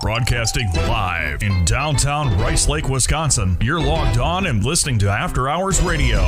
Broadcasting live in downtown Rice Lake, Wisconsin. You're logged on and listening to After Hours Radio.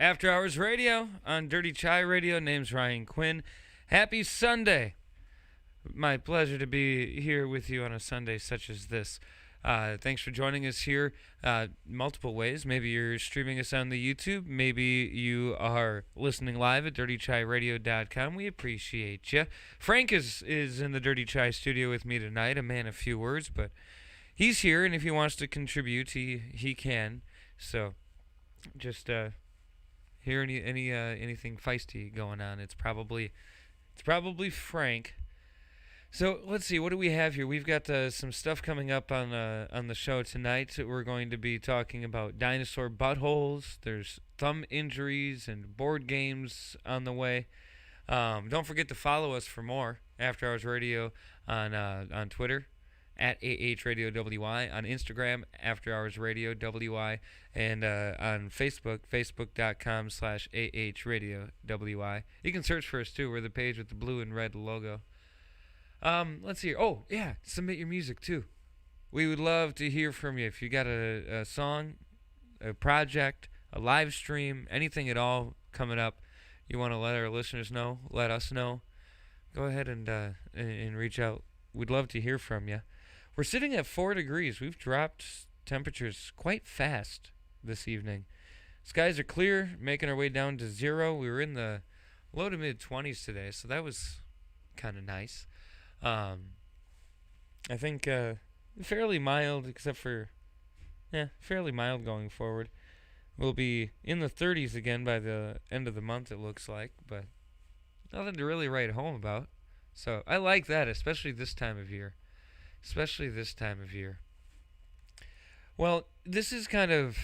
After Hours Radio on Dirty Chai Radio. Name's Ryan Quinn. Happy Sunday. My pleasure to be here with you on a Sunday such as this. Thanks for joining us here multiple ways. Maybe you're streaming us on the YouTube. Maybe you are listening live at dirtychairadio.com. We appreciate you. Frank is in the Dirty Chai studio with me tonight, a man of few words, but he's here, and if he wants to contribute, he can. So just hear anything feisty going on, it's probably Frank. So let's see, what do we have here? We've got some stuff coming up on the show tonight. We're going to be talking about dinosaur buttholes. There's thumb injuries and board games on the way. Don't forget to follow us for more After Hours Radio on Twitter at AHRadioWY, on Instagram After Hours Radio WY, and on Facebook, facebook.com/AHRadioWY. You can search for us too. We're the page with the blue and red logo. Let's see. Oh, yeah. Submit your music, too. We would love to hear from you. If you got a song, a project, a live stream, anything at all coming up you want to let our listeners know, let us know, go ahead and reach out. We'd love to hear from you. We're sitting at 4 degrees. We've dropped temperatures quite fast this evening. Skies are clear, making our way down to 0. We were in the low to mid-20s today, so that was kind of nice. I think fairly mild, except for, fairly mild going forward. We'll be in the 30s again by the end of the month, it looks like, but nothing to really write home about. So I like that, especially this time of year. Well, this is kind of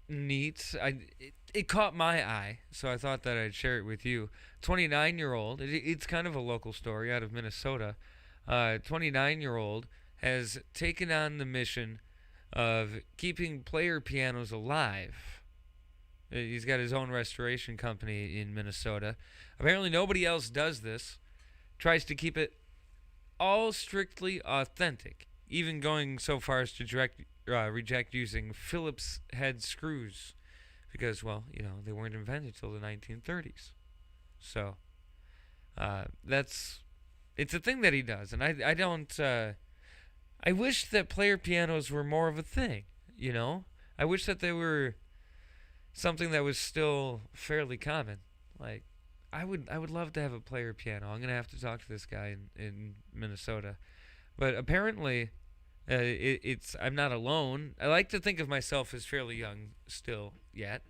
neat. It caught my eye, so I thought that I'd share it with you. 29-year-old, it's kind of a local story out of Minnesota. 29-year-old has taken on the mission of keeping player pianos alive. He's got his own restoration company in Minnesota. Apparently nobody else does this. Tries to keep it all strictly authentic, even going so far as to reject using Phillips head screws because, well, they weren't invented until the 1930s. So it's a thing that he does, and I don't. I wish that player pianos were more of a thing. I wish that they were something that was still fairly common. Like, I would love to have a player piano. I'm gonna have to talk to this guy in Minnesota, but apparently, I'm not alone. I like to think of myself as fairly young still yet,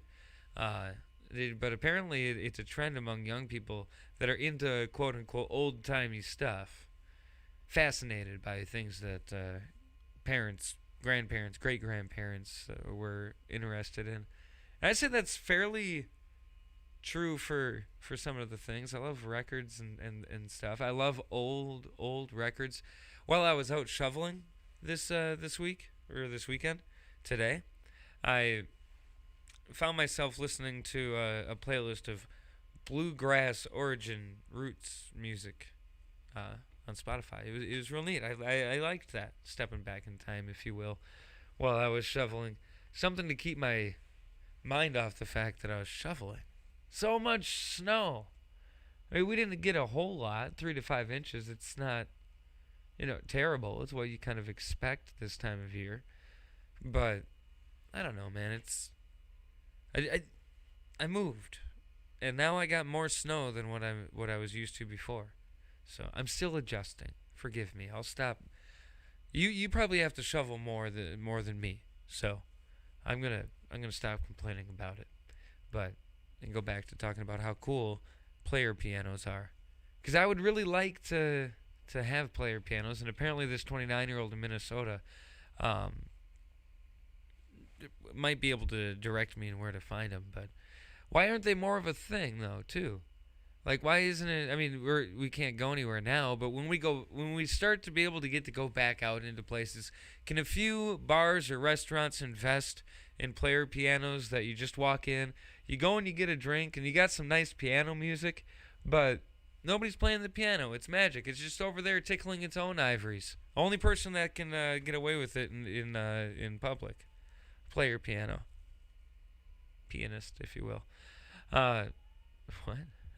but apparently it's a trend among young people that are into quote unquote old timey stuff, fascinated by things that parents, grandparents, great grandparents were interested in. And I'd say that's fairly true for some of the things. I love records and stuff. I love old records. While I was out shoveling this weekend, today, I found myself listening to a playlist of bluegrass origin roots music on Spotify. It was real neat. I liked that, stepping back in time, if you will, while I was shoveling. Something to keep my mind off the fact that I was shoveling. So much snow. I mean, we didn't get a whole lot, 3 to 5 inches. It's not, terrible. It's what you kind of expect this time of year. But I don't know, man. I moved, and now I got more snow than what I was used to before. So I'm still adjusting. Forgive me. I'll stop. You probably have to shovel more than me. So I'm gonna stop complaining about it. But and go back to talking about how cool player pianos are, because I would really like to have player pianos, and apparently this 29-year-old in Minnesota might be able to direct me in where to find them. But why aren't they more of a thing though, too? Like, why isn't it? I mean, we can't go anywhere now, but when we start to be able to go back out into places, can a few bars or restaurants invest in player pianos that you just walk in, you go and you get a drink, and you got some nice piano music, but nobody's playing the piano. It's magic. It's just over there tickling its own ivories. Only person that can get away with it in public. Player piano. Pianist, if you will. What?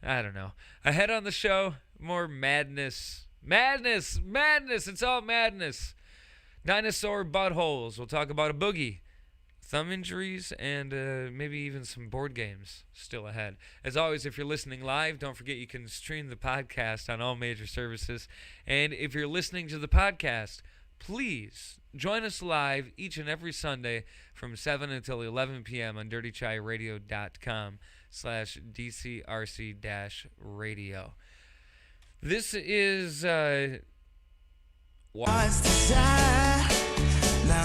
I don't know. Ahead on the show, more madness. Madness! It's all madness. Dinosaur buttholes. We'll talk about a boogie, thumb injuries, and maybe even some board games still ahead. As always, if you're listening live, don't forget you can stream the podcast on all major services. And if you're listening to the podcast, please join us live each and every Sunday from 7 until 11 p.m. on dirtychairadio.com/DCRC-radio. This is now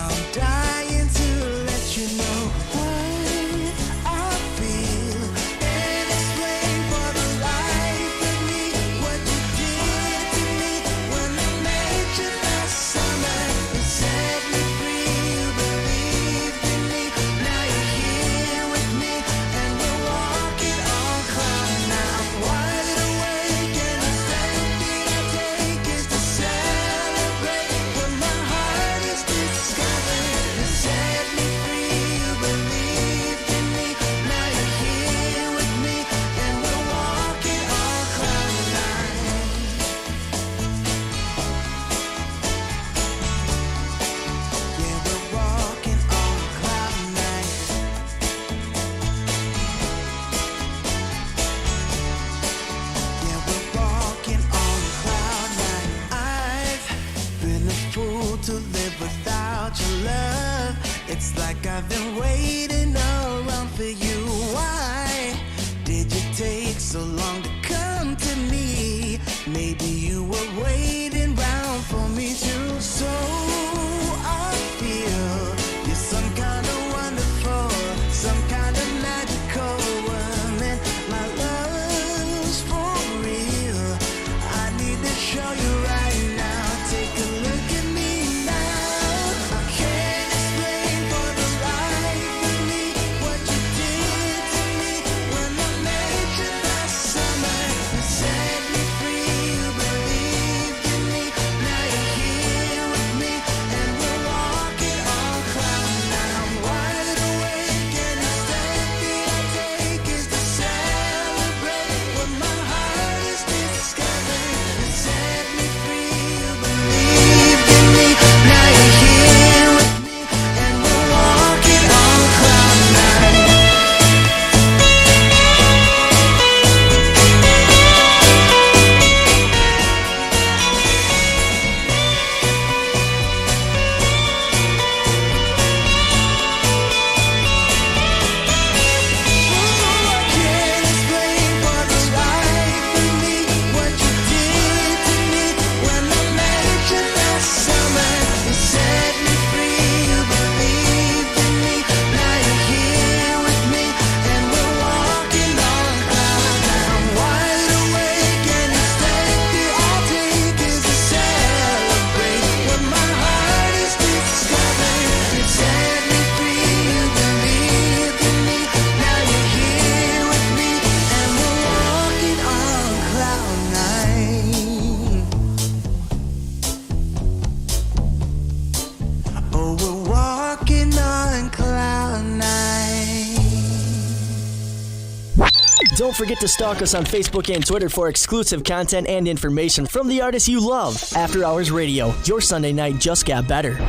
I'm dying to let you know what I feel and explain for the life of me what you did to me when I met you last summer. You set me free, you believed in me. Now you're here with me and we're walking on cloud nine. I'm wide awake and the step that I take is to celebrate when my heart is discovered. You set me free, you believed in me. Now you're here with me and we're walking on cloud nine. Yeah, we're walking on cloud nine. Yeah, we're walking on cloud nine. I've been a fool to live without your love. It's like I've been waiting around for you. Why did you take so long to come to me? Maybe you were waiting round for me too. So I feel you're some kind of wonderful, some kind of magical woman. My love's for real. I need to show you right now. Take a look at me now. I can't explain for the life of me what you did to me when I met you last summer. You set me free, you believed in me. Now you're here with me and we're walking on cloud nine. I'm wide awake and the step that I take is to celebrate when my heart is discovered. You set me free, you believed in me. Now you're here with me and we're walking on cloud nine. I can't explain for the life of me what you did to me when I met you last summer. You set me free, you believed in me. Now you're here with me and we're walking on cloud nine. I'm wide awake and the step that I take is to celebrate when my heart is discovered. You set me free, you believed in me. Now you're here with me and we're walking on cloud nine. Oh, we're walking on cloud nine. Don't forget to stalk us on Facebook and Twitter for exclusive content and information from the artists you love. After Hours Radio, your Sunday night just got better.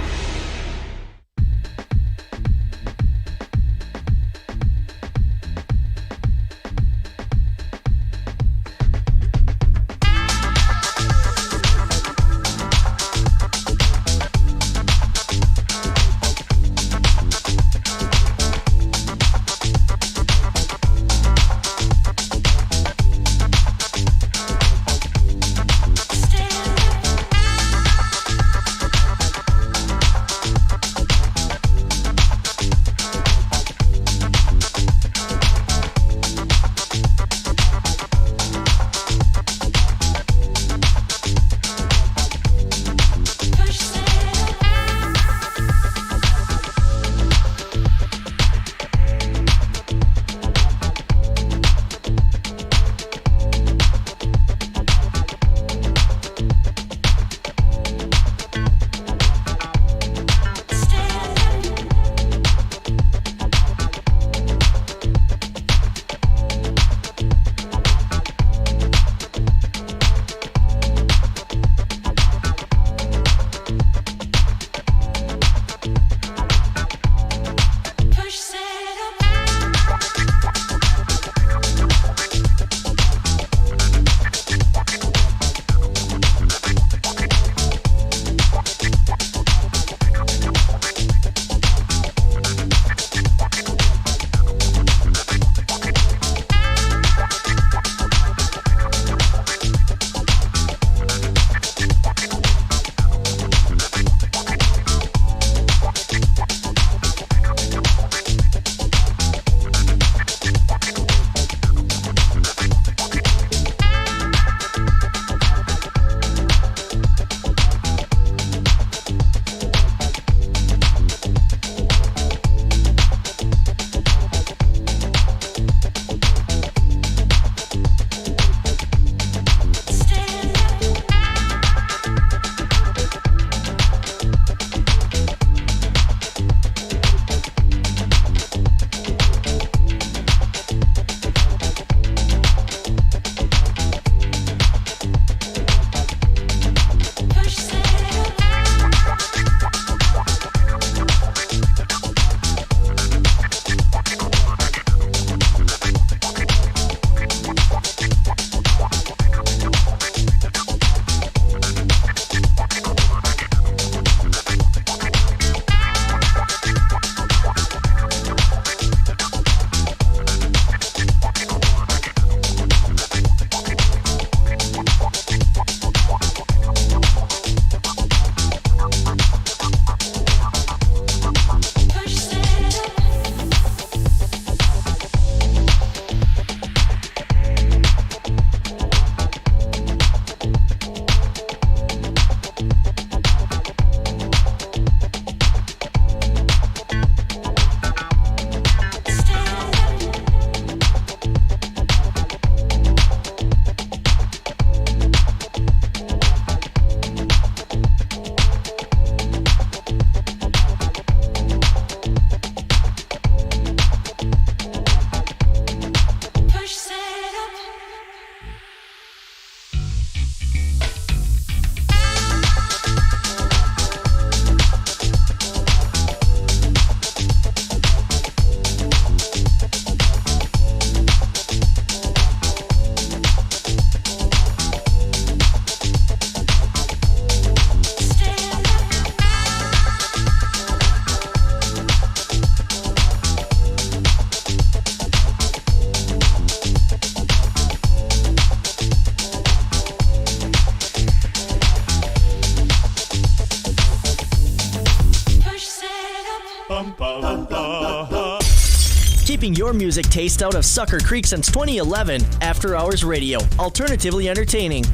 keeping your music taste out of Sucker Creek since 2011. After Hours Radio, alternatively entertaining.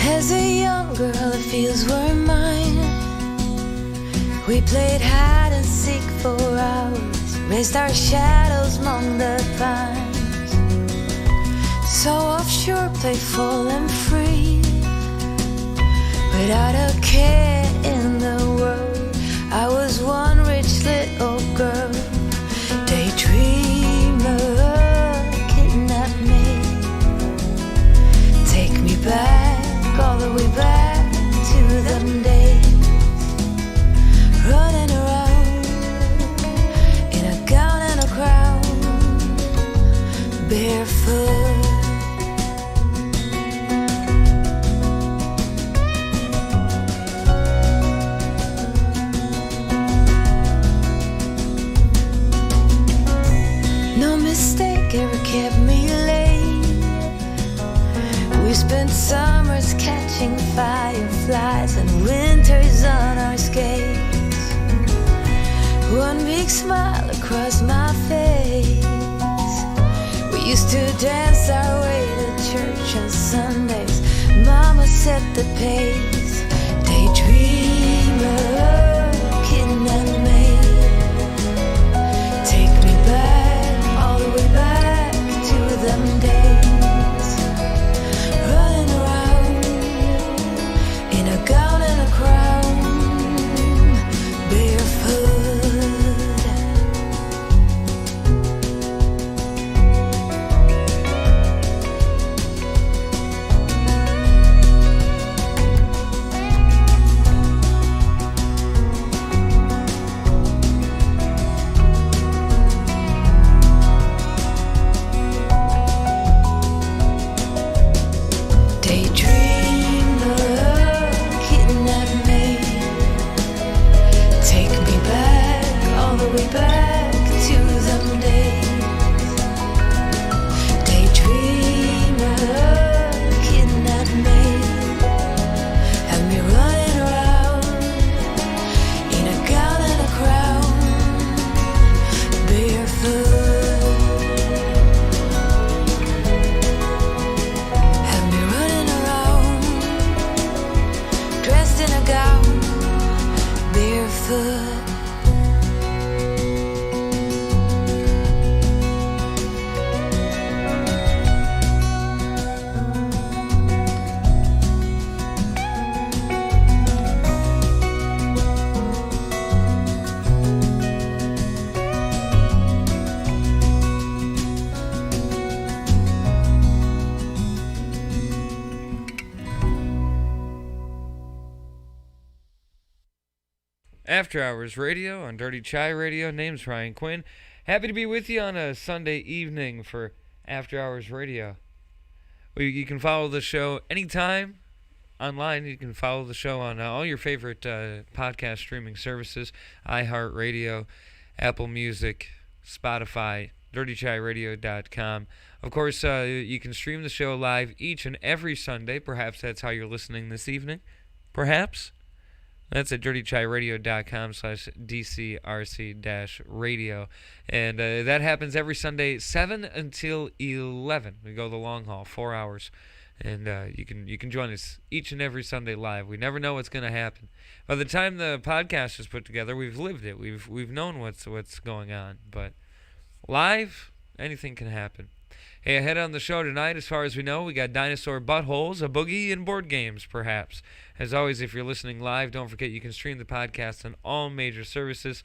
As a young girl, the fields were mine. We played hide and seek for hours, raised our shadows among the pines. So offshore, playful and free, without a care in the world. I was one rich little girl, daydreamer, kidnap me, take me back, all the way back to them days, running around in a gown and a crown, barefoot. No mistake ever kept me late. We spent summers catching fireflies and winters on our skates. One big smile across my face. We used to dance our way to church on Sundays. Mama set the pace. Daydreamer, kidnap me, take me back, all the way back to them days, running around in a gown and a crown, barefoot. After Hours Radio on Dirty Chai Radio. Name's Ryan Quinn. Happy to be with you on a Sunday evening for After Hours Radio. You can follow the show anytime online. You can follow the show on all your favorite podcast streaming services: iHeartRadio, Apple Music, Spotify, DirtyChaiRadio.com. Of course, you can stream the show live each and every Sunday. Perhaps that's how you're listening this evening. Perhaps. That's at dirtychiradio.com/DCRC-radio. And that happens every Sunday, 7 until 11. We go the long haul, 4 hours. And you can join us each and every Sunday live. We never know what's going to happen. By the time the podcast is put together, we've lived it. We've known what's going on. But live, anything can happen. Hey, ahead on the show tonight, as far as we know, we got Dinosaur, Buttholes, a Boogie, and board games, perhaps. As always, if you're listening live, don't forget you can stream the podcast on all major services.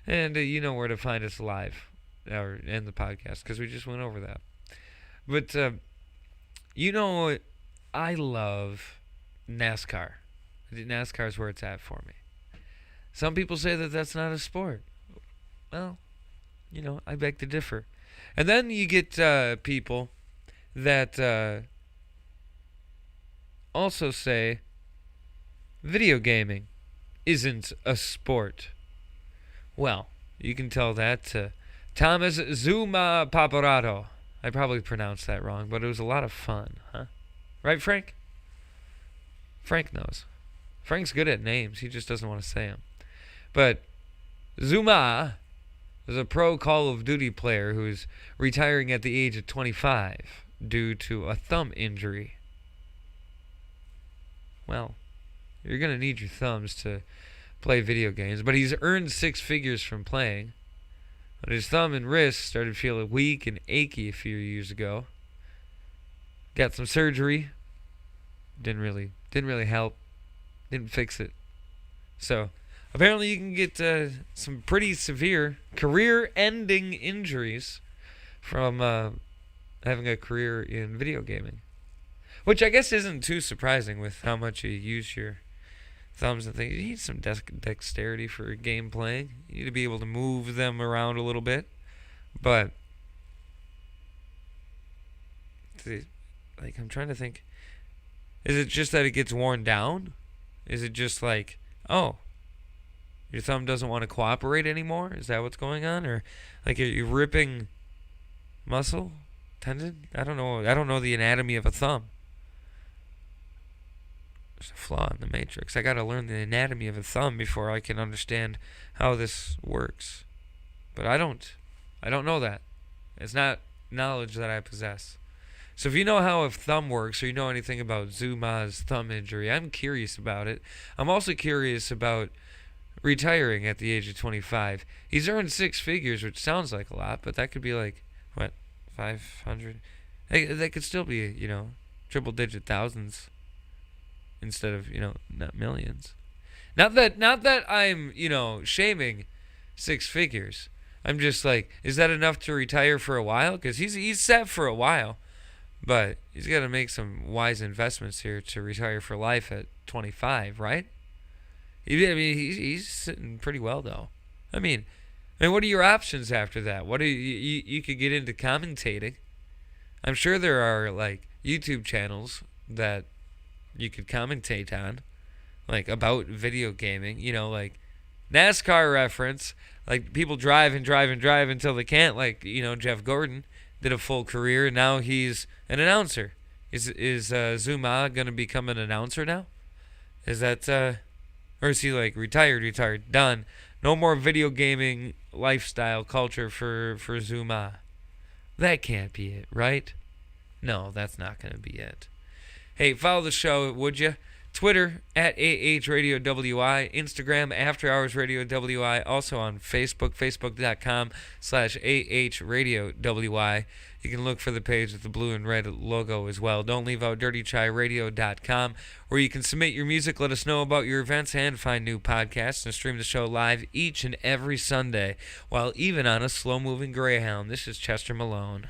And you know where to find us live, and the podcast, because we just went over that. But, you know, I love NASCAR. NASCAR is where it's at for me. Some people say that that's not a sport. Well, you know, I beg to differ. And then you get people that also say video gaming isn't a sport. Well, you can tell that to Thomas Zuma Paparato. I probably pronounced that wrong, but it was a lot of fun, huh? Right, Frank? Frank knows. Frank's good at names. He just doesn't want to say them. But Zuma is a pro Call of Duty player who's retiring at the age of 25 due to a thumb injury. Well, you're going to need your thumbs to play video games, but he's earned 6 figures from playing. But his thumb and wrist started feeling weak and achy a few years ago. Got some surgery. Didn't really help. Didn't fix it. So, apparently you can get some pretty severe career-ending injuries from having a career in video gaming. Which I guess isn't too surprising with how much you use your thumbs and things. You need some dexterity for game playing. You need to be able to move them around a little bit. But, I'm trying to think. Is it just that it gets worn down? Is it just like, oh, your thumb doesn't want to cooperate anymore? Is that what's going on? Or like you're ripping muscle, tendon? I don't know. I don't know the anatomy of a thumb. There's a flaw in the matrix. I got to learn the anatomy of a thumb before I can understand how this works. But I don't know that. It's not knowledge that I possess. So if you know how a thumb works or you know anything about Zuma's thumb injury, I'm curious about it. I'm also curious about retiring at the age of 25. He's earned 6 figures, which sounds like a lot, but that could be like, what, 500? That could still be, triple-digit thousands instead of, not millions. Not that I'm, shaming 6 figures. I'm just like, is that enough to retire for a while? Because he's set for a while. But he's got to make some wise investments here to retire for life at 25, right? He's sitting pretty well, though. I mean, what are your options after that? What are you could get into commentating. I'm sure there are, YouTube channels that you could commentate on, about video gaming. NASCAR reference. People drive and drive and drive until they can't, Jeff Gordon did a full career, and now he's an announcer. Is Zuma going to become an announcer now? Is that, or is he retired, done? No more video gaming lifestyle culture for Zuma. That can't be it, right? No, that's not going to be it. Hey, follow the show, would you? Twitter, at AHRadioWI. Instagram, After Hours Radio WI. Also on Facebook, facebook.com/AHRadioWI. You can look for the page with the blue and red logo as well. Don't leave out dirtychairadio.com, where you can submit your music, let us know about your events, and find new podcasts, and stream the show live each and every Sunday, while even on a slow-moving Greyhound. This is Chester Malone.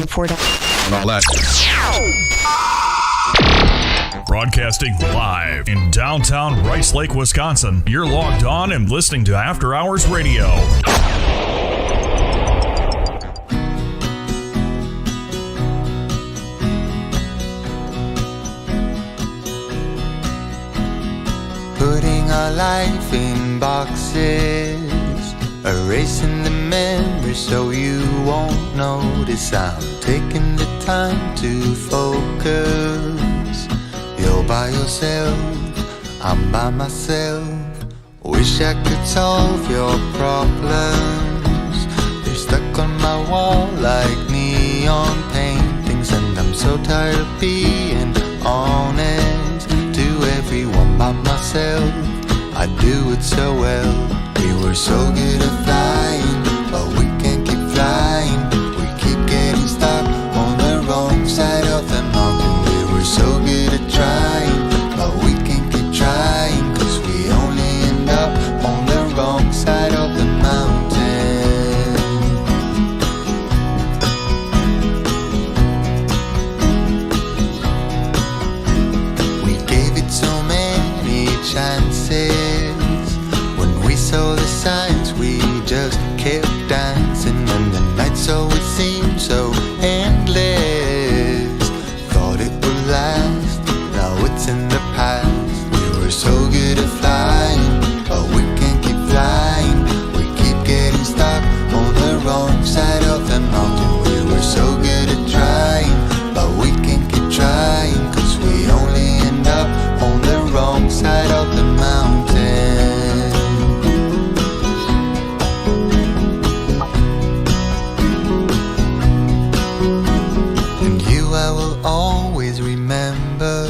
report and all that. Broadcasting live in downtown Rice Lake, Wisconsin. You're logged on and listening to After Hours Radio. Putting our life in boxes, erasing the memory so you won't notice. I'm taking the time to focus. You're by yourself, I'm by myself. Wish I could solve your problems. They're stuck on my wall like neon paintings, and I'm so tired of being honest to everyone by myself. I do it so well. We were so good at flying, but we can't keep flying. We keep getting stuck on the wrong side of the mountain. We were so good at trying, but we can't keep trying, 'cause we only end up on the wrong side of the mountain. We gave it so many chances. When we saw the signs, we just kept dancing, and the nights always seemed so endless. Thought it would last, now it's in the past. We were so good at flying, but we can't keep flying. We keep getting stuck on the wrong side of the mountain. We were so good at trying, but we can't keep trying, 'cause we only end up on the wrong side of the mountain. I will always remember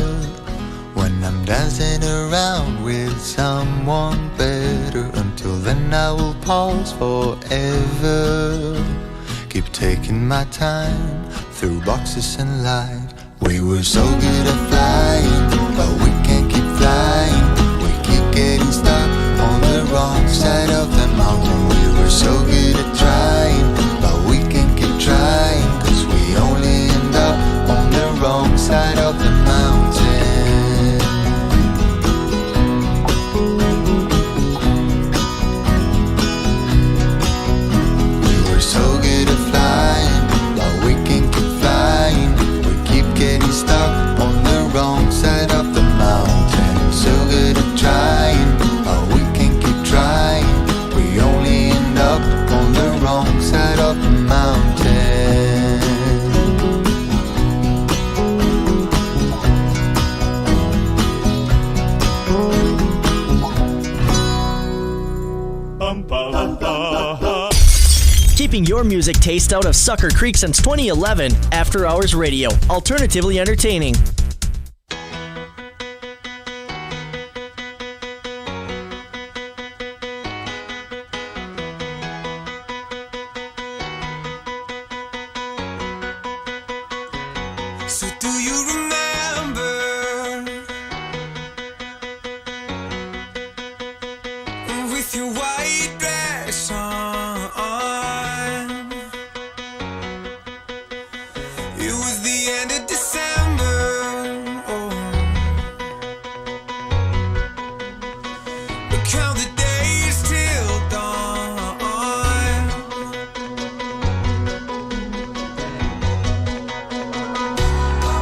when I'm dancing around with someone better. Until then I will pause forever. Keep taking my time through boxes and light. We were so good at flying, but we can't keep flying. We keep getting stuck on the wrong side of the mountain. We were so good at trying, but we can't keep trying, 'cause we only end up on the wrong side of the mountain. We were so good at flying, but we can't keep flying. We keep getting stuck on the wrong side of the mountain. So good at trying, but we can't keep trying. We only end up on the wrong side of the mountain. Keeping your music taste out of Sucker Creek since 2011, After Hours Radio, alternatively entertaining. So do you remember with your white dress on? It was the end of December. Oh. We count the days till dawn.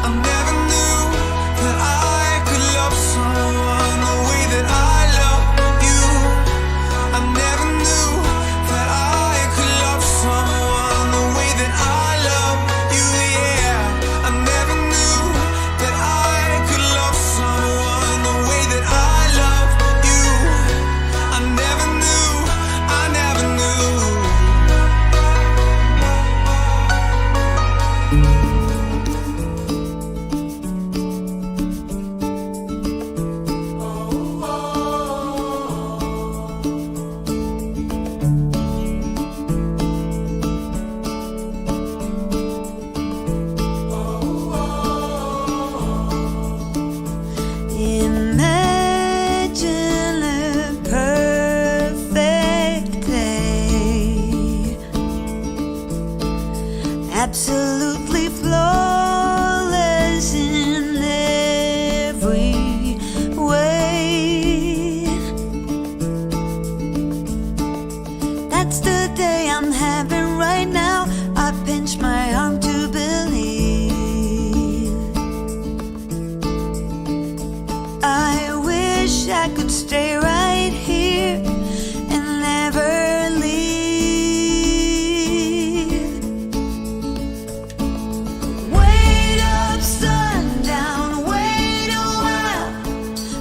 I never knew that I could love someone the way that I love you. I never knew that I could love someone the way that I love you. Yeah, I never knew that I could love someone the way that I love you. I never knew, I never knew. Imagine a perfect day, absolute perfectly flawless in every way. That's the day I'm having right now. I pinch my arm to believe. I wish I could stay right here and never leave. Wait up, sundown, wait a while.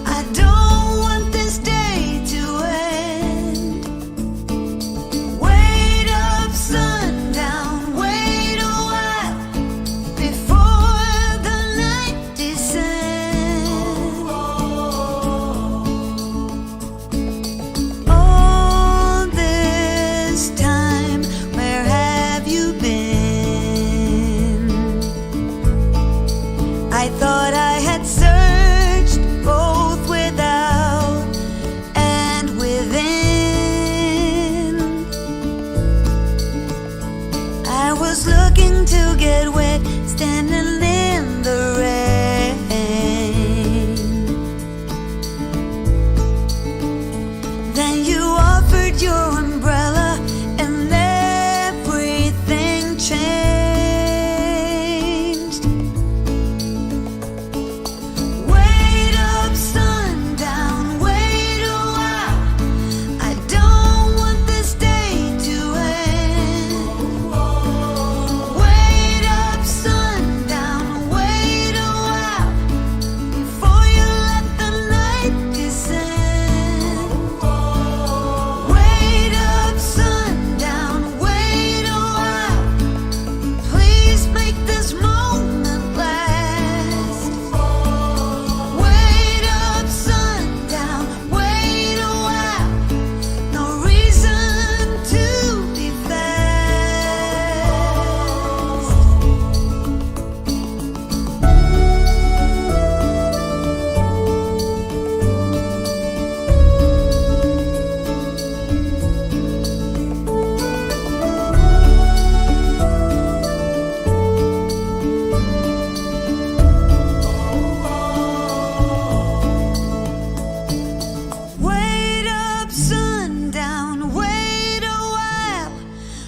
I don't want this day to end. Wait up, sundown, wait a while before the night descends. All this time, where have you been? I thought I had searched both without and within. I was looking to get wet, standing in the rain. Then you offered your umbrella and everything changed. Wait up, sundown, wait a while. I don't want this day to end. Wait up, sundown, wait a while before you let the night descend. Wait up, sundown, wait a while. Please make this moment last. Wait up, sundown, wait a while. No reason to be fast. Wait up, sundown, wait a while.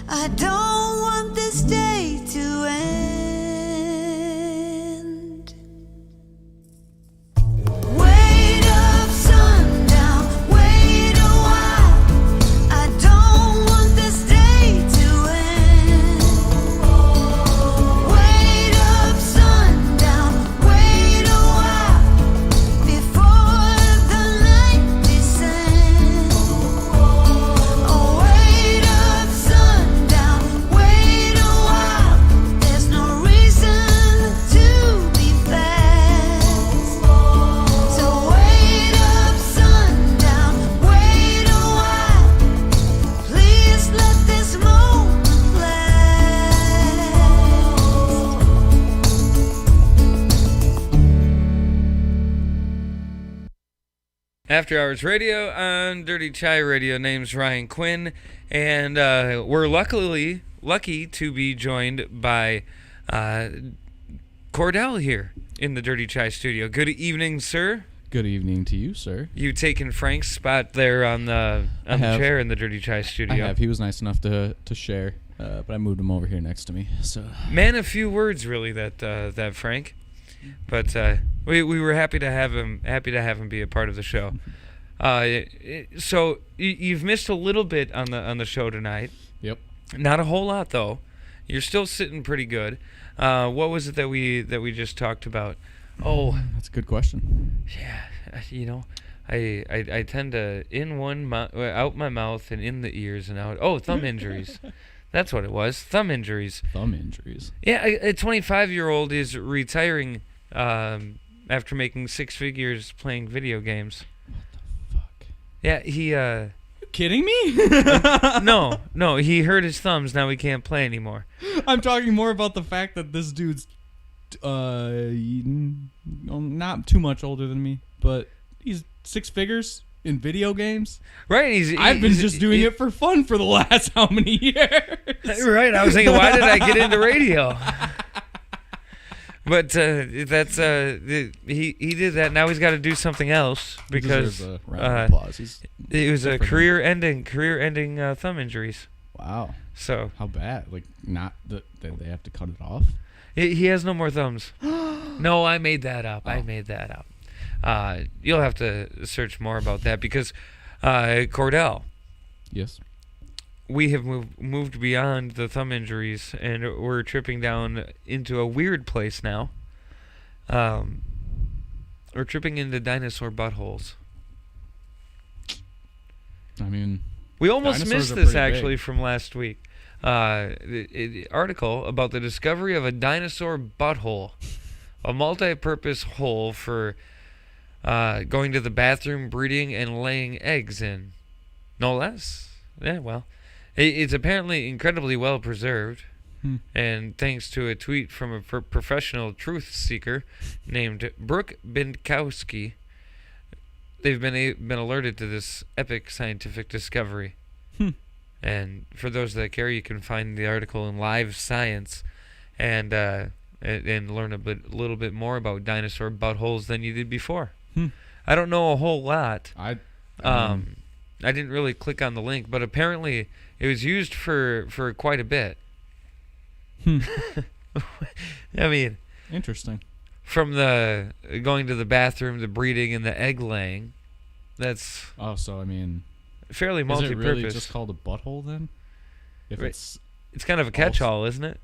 I don't want this day to end. Wait up, sundown, wait a while. I don't want this day to end. Wait up, sundown, wait a while before the night descends. Oh, wait up, sundown, wait a while. There's no reason to be fast. So wait up, sundown, wait a while. Please let this moment last. After Hours Radio on Dirty Chai Radio. Name's Ryan Quinn, and we're lucky to be joined by Cordell here in the Dirty Chai studio. Good evening, sir. Good evening to you, sir. You taking Frank's spot there on the chair in the Dirty Chai studio. I have. He was nice enough to share, but I moved him over here next to me. So Man, a few words really that Frank, but we were happy to have him be a part of the show. So you've missed a little bit on the show tonight. Yep. Not a whole lot though. You're still sitting pretty good. What was it that we just talked about? Oh, That's a good question. yeah. I tend to in one out my mouth and in the ears and out. Oh, thumb injuries. That's what it was. Thumb injuries. Thumb injuries. Yeah, a 25-year-old is retiring after making 6 figures playing video games. Fuck. Yeah, he You kidding me? no, he hurt his thumbs. Now he can't play anymore. I'm talking more about the fact that this dude's not too much older than me, but he's 6 figures in video games. Right, I've been just doing it for fun for the last how many years? Right, I was thinking, why did I get into radio? But that's he did that. Now he's got to do something else because a round of applause. it was a career-ending thumb injuries. Wow. So how bad? Like not that they have to cut it off. He has no more thumbs. No, I made that up. I made that up. You'll have to search more about that because Cordell. Yes. We have moved beyond the thumb injuries, and we're tripping down into a weird place now. We're tripping into dinosaur buttholes. I mean, we almost dinosaurs missed are this pretty actually big. from last week. The article about the discovery of a dinosaur butthole, a multi-purpose hole for going to the bathroom, breeding, and laying eggs in. No less. Yeah, well. It's apparently incredibly well preserved, and thanks to a tweet from a professional truth seeker named Brooke Binkowski, they've been alerted to this epic scientific discovery. And for those that care, you can find the article in Live Science, and learn a little bit more about dinosaur buttholes than you did before. I don't know a whole lot. I didn't really click on the link, but apparently it was used for quite a bit. I mean, interesting. From the going to the bathroom, the breeding, and the egg laying, that's so I mean, fairly multi-purpose. Is it really just called a butthole then? If Right. it's kind of a catch-all, isn't it?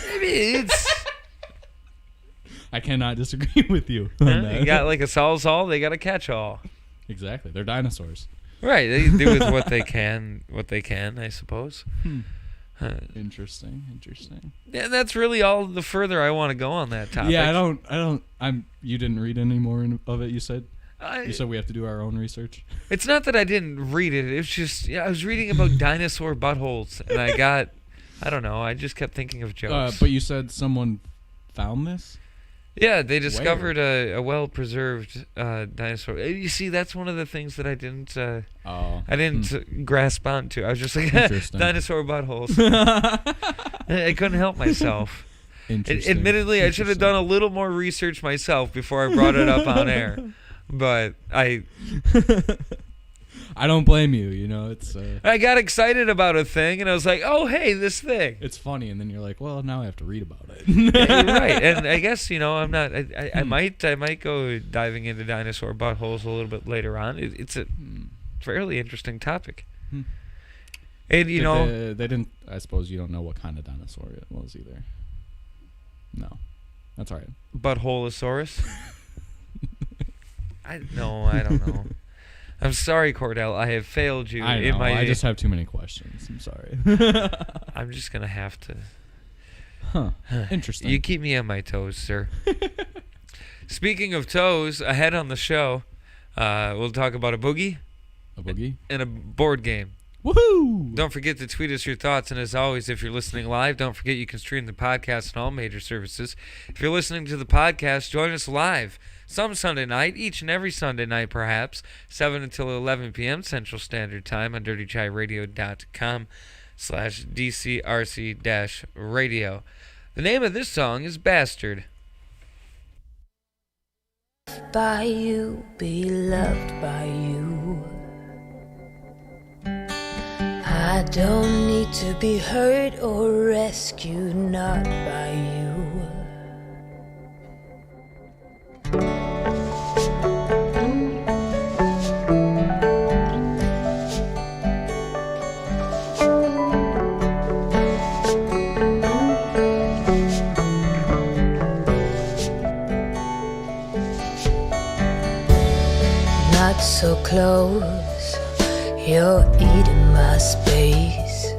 Maybe it's. I cannot disagree with you on that. You got like a Sawzall, they got a catch-all. Exactly. They're dinosaurs. Right. They do with what they can, I suppose. Interesting. Yeah, that's really all the further I want to go on that topic. Yeah, you didn't read any more of it, you said? You said we have to do our own research? It's not that I didn't read it. It's just, I was reading about dinosaur buttholes, and I don't know, I just kept thinking of jokes. But you said someone found this? Yeah, they discovered a well-preserved dinosaur. You see, that's one of the things that I didn't grasp onto. I was just like, dinosaur buttholes. I couldn't help myself. Admittedly, I should have done a little more research myself before I brought it up on air. But I don't blame you. It's. I got excited about a thing, and I was like, "Oh, hey, this thing." It's funny, and then you're like, "Well, now I have to read about it." Yeah, you're right, and I guess I'm not. I might go diving into dinosaur buttholes a little bit later on. It's a fairly interesting topic. And they didn't. I suppose you don't know what kind of dinosaur it was either. No, that's all right. Buttholeosaurus. I don't know. I'm sorry, Cordell. I have failed you. I just have too many questions. I'm sorry. I'm just gonna have to. Interesting. You keep me on my toes, sir. Speaking of toes, ahead on the show, we'll talk about a boogie. And a board game. Woohoo! Don't forget to tweet us your thoughts, and as always, if you're listening live, don't forget you can stream the podcast on all major services. If you're listening to the podcast, join us live some Sunday night, each and every Sunday night perhaps, 7 until 11 p.m. Central Standard Time on dirtychairadio.com/DCRC-radio. The name of this song is Bastard. By you, be loved by you. I don't need to be hurt or rescued, not by you. Not so close, you're eating my space.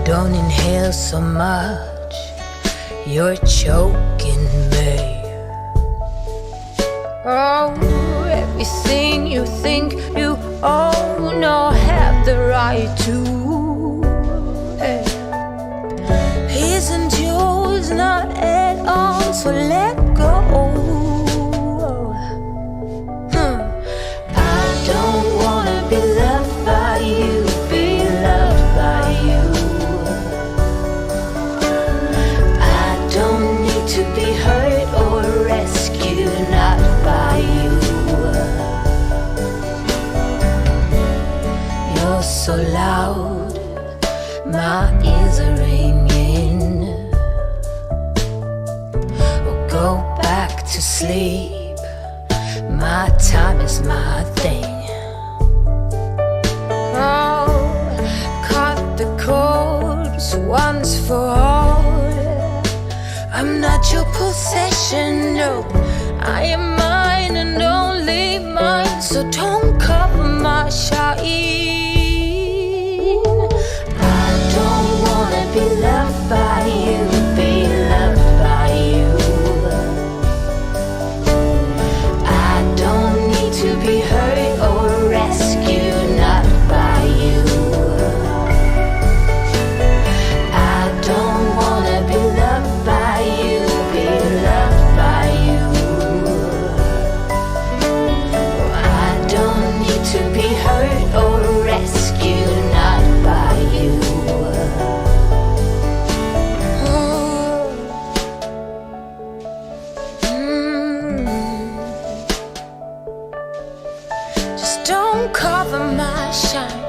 Don't inhale so much, you're choking me. Oh, everything you think you own or have the right to isn't yours, not at all, so let go. I don't wanna be loved by you, be loved by you. my ears are ringing. Oh, go back to sleep. My time is my thing. Oh, cut the cords once for all. I'm not your possession, no. I am mine and only mine. So don't cover my shine. I don't wanna be loved by you, be loved by you. I don't need to be hurt or rescued, not by you. I don't wanna be loved by you, be loved by you. I don't need to be hurt or rescued, not by you. Just don't cover my shine.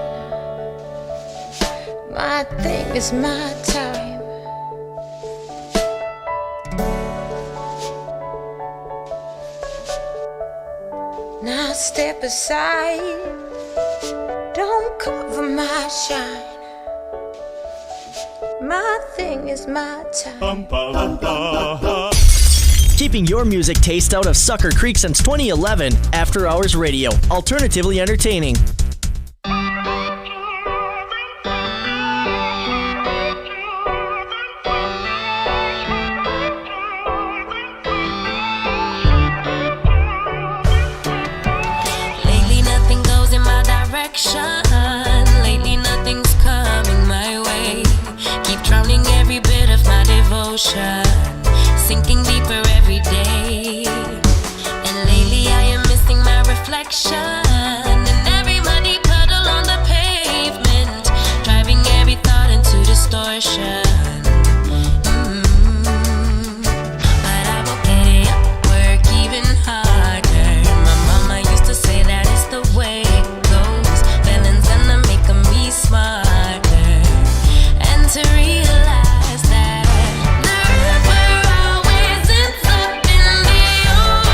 My thing is my time. Now step aside. Don't cover my shine. My thing is my time. Keeping your music taste out of Sucker Creek since 2011. After Hours Radio. Alternatively entertaining. Lately nothing goes in my direction. Lately nothing's coming my way. Keep drowning every bit of my devotion, sinking deeper every day. And lately I am missing my reflection in every muddy puddle on the pavement, driving every thought into distortion. But I will get it up, work even harder. My mama used to say that it's the way it goes. Feelings gonna make me smarter, and to realize that the river always ends up in the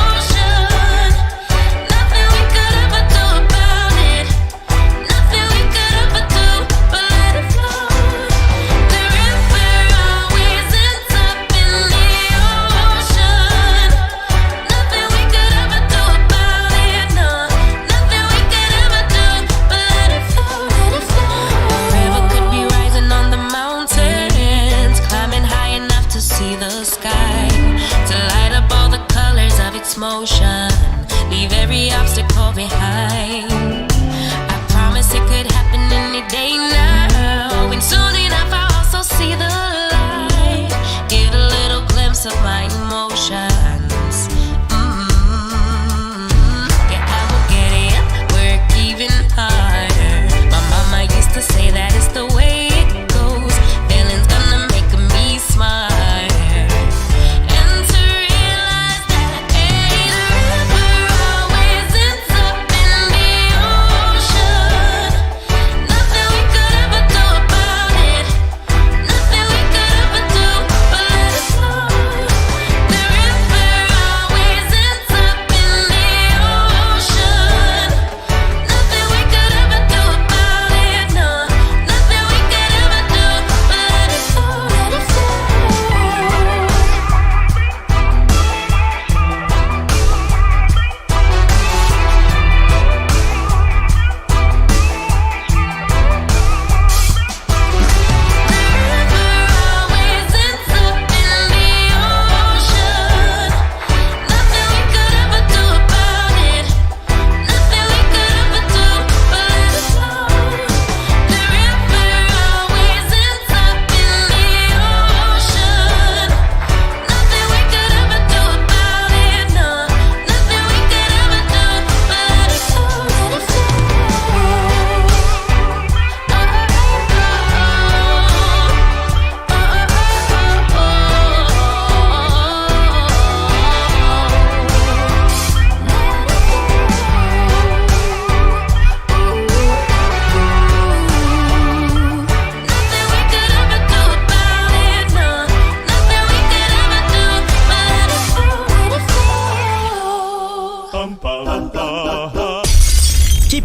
ocean. Nothing we could ever do about it. Nothing we could ever do but let it flow. The river always ends up in the ocean. Nothing we could ever do about it. No, nothing we could ever do but let it flow. Let it flow. A river could be rising on the mountains, climbing high enough to see the sky, to light up all the colors of its motion, leave every obstacle behind. I promise it could happen any day now, and soon enough I'll also see the light, get a little glimpse of my emotions. Yeah, I will get it up, work even harder. My mama used to say that it's the way it goes. Feelings gonna make me smarter, and to realize that the river always ends up in the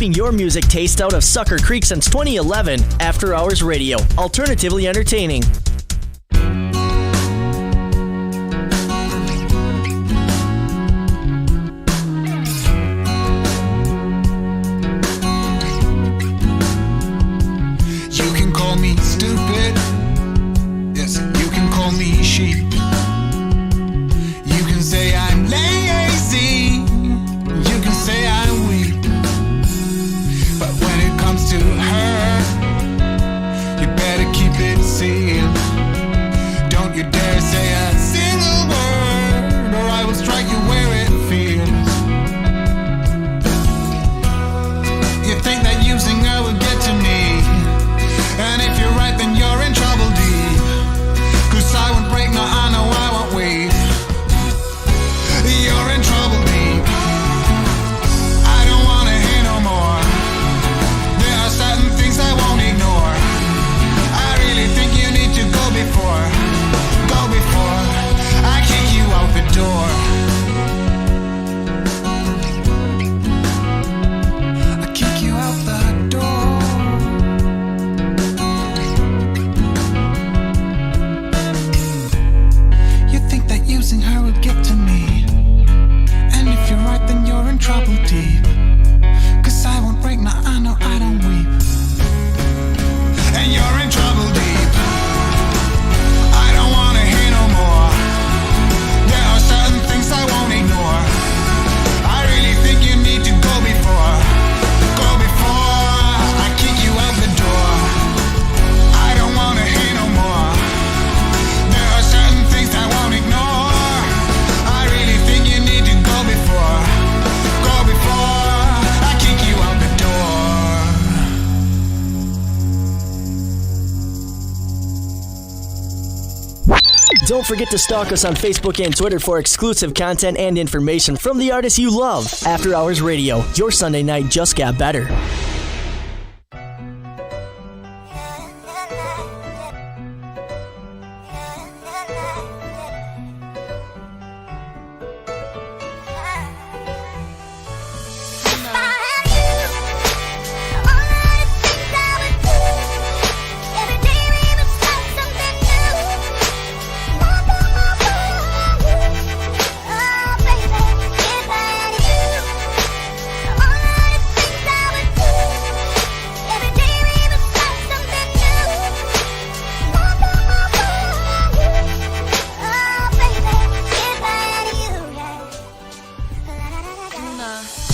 keeping your music taste out of Sucker Creek since 2011. After Hours Radio, alternatively entertaining. You can call me stupid. Yes, you can call me sheep. You can say I'm lazy. You can say I'm weak. But when it comes to her, you better keep it sealed. Don't you dare say a single word, or I will strike you where it feels. You think that using her will get to me, and if you're right, then you're in trouble deep. 'Cause I won't break, no, I know I won't wait. You're in trouble deep. I don't wanna hear no more. There are certain things I won't ignore. I really think you need to go before I kick you out the door. I kick you out the door. You think that using her would get to me, and if you're right, then you're in trouble deep. 'Cause I won't break, no, I know I don't weep. And you're in trouble deep. I don't wanna hear no more. There are certain things I won't ignore. I really think you need to go before I kick you out the door. I don't wanna hear no more. There are certain things I won't ignore. I really think you need to go before I kick you out the door. Don't forget to stalk us on Facebook and Twitter for exclusive content and information from the artists you love. After Hours Radio, your Sunday night just got better.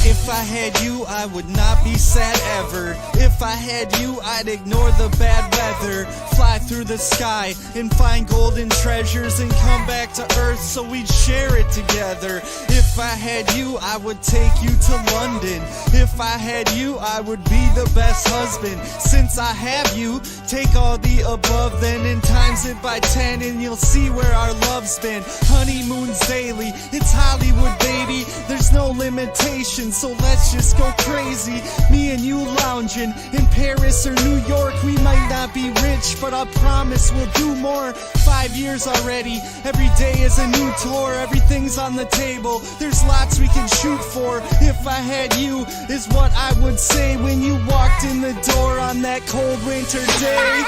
If I had you, I would not be sad ever. If I had you, I'd ignore the bad weather. Fly through the sky and find golden treasures and come back to earth so we'd share it together. If I had you, I would take you to London. If I had you, I would be the best husband. Since I have you, take all the above then and times it by 10 and you'll see where our love's been. Honeymoons daily, it's Hollywood, baby. There's no limitation, so let's just go crazy. Me and you lounging in Paris or New York. We might not be rich, but I promise we'll do more. 5 years already, every day is a new tour. Everything's on the table, there's lots we can shoot for. If I had you, is what I would say when you walked in the door on that cold winter day.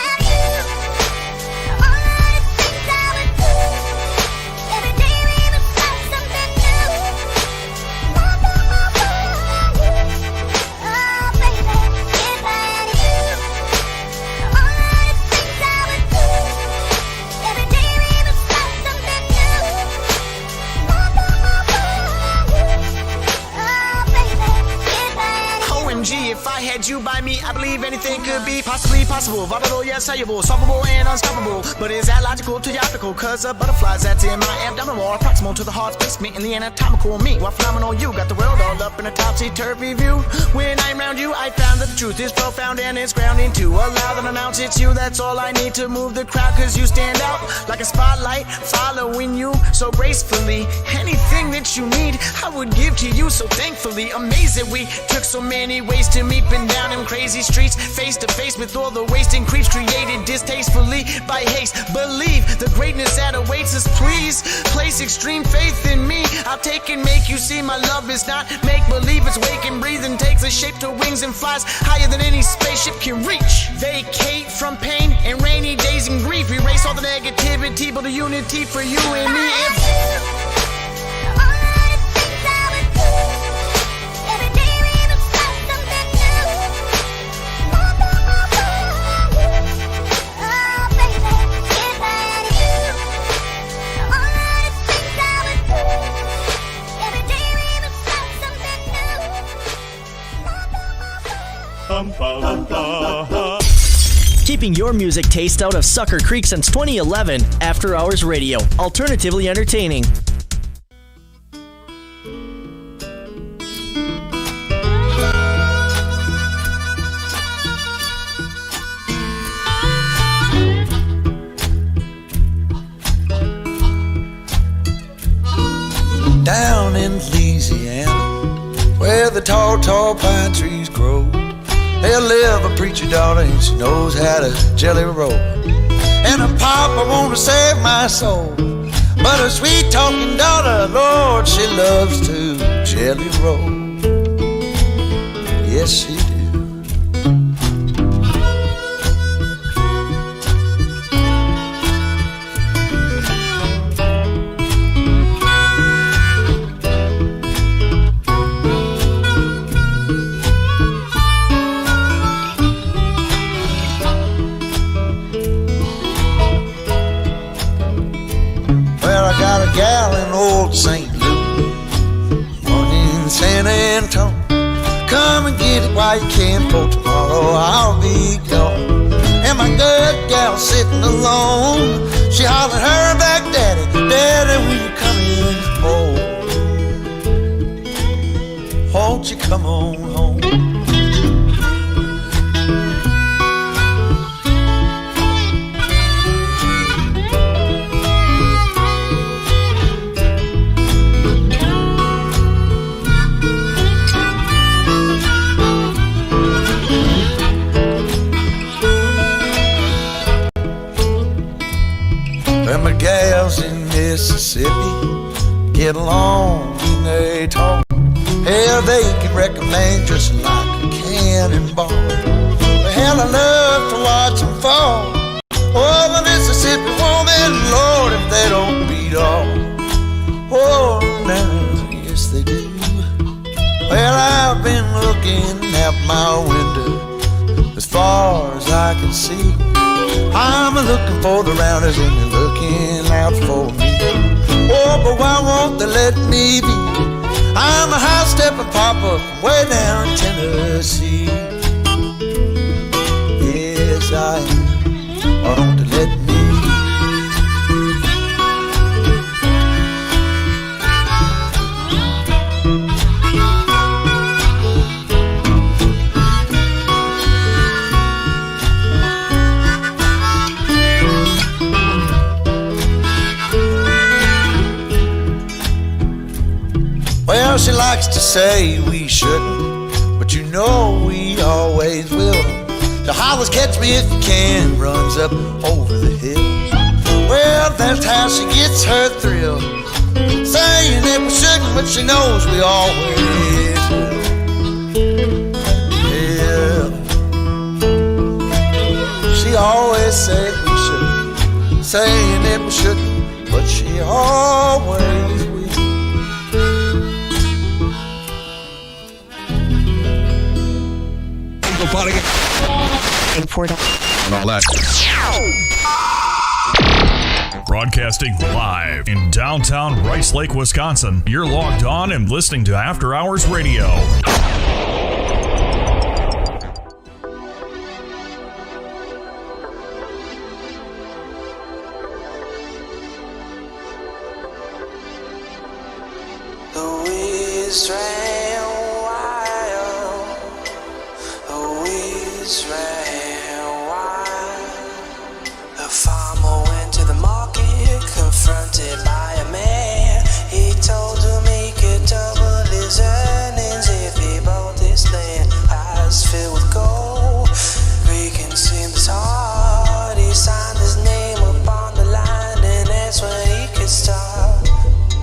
If I had you by me, I believe anything could be possibly possible. Volatile, yet soluble, solvable and unstoppable. But is that logical to yopical? Cause a butterflies that's in my abdomen are proximal to the heart's basement in the anatomical me. While phenomenal you got the world all up in a topsy-turvy view. When I'm around you, I found that the truth is profound and it's grounding to allow them to announce it's you. That's all I need to move the crowd, cause you stand out like a spotlight, following you so gracefully. Anything that you need, I would give to you so thankfully. Amazed that we took so many ways to meet, been down in crazy streets, face to face with all the wasting creeps created distastefully by haste. Believe the greatness that awaits us, please place extreme faith in me. I'll take and make you see my love is not make believe. It's wake and breathe and takes the shape to wings and flies higher than any spaceship can reach. Vacate from pain and rainy days and grief. Erase all the negativity, build a unity for you and me. Keeping your music taste out of Sucker Creek since 2011, After Hours Radio, alternatively entertaining. Down in Louisiana, where the tall, tall pine trees grow, there live a preacher daughter and she knows how to jelly roll. And her papa wanna save my soul, but her sweet talking daughter, Lord, she loves to jelly roll. Yes, she do. Gal in old St. Louis, one in San Antonio. Come and get it while you can, for tomorrow I'll be gone. And my good gal sitting alone, she hollered her back, Daddy, Daddy, will you come in home? Won't you come on home? When my gals in Mississippi get along and they talk, hell, they can recommend just like a cannonball. But hell, I love to watch them fall. Oh, the Mississippi woman, Lord, if they don't beat all. Oh, now, yes, they do. Well, I've been looking out my window as far as I can see. I'm looking for the rounders and they're looking out for me. Oh, but why won't they let me be? I'm a high-stepping papa from way down in Tennessee. Yes, I am. Why don't they let me be? Well, she likes to say we shouldn't, but you know we always will. The hollers, catch me if you can, runs up over the hills. Well, that's how she gets her thrill, saying that we shouldn't, but she knows we always will. Yeah, she always said we shouldn't, saying that we shouldn't, but she always will. Party and all that. Broadcasting live in downtown Rice Lake, Wisconsin. You're logged on and listening to After Hours Radio.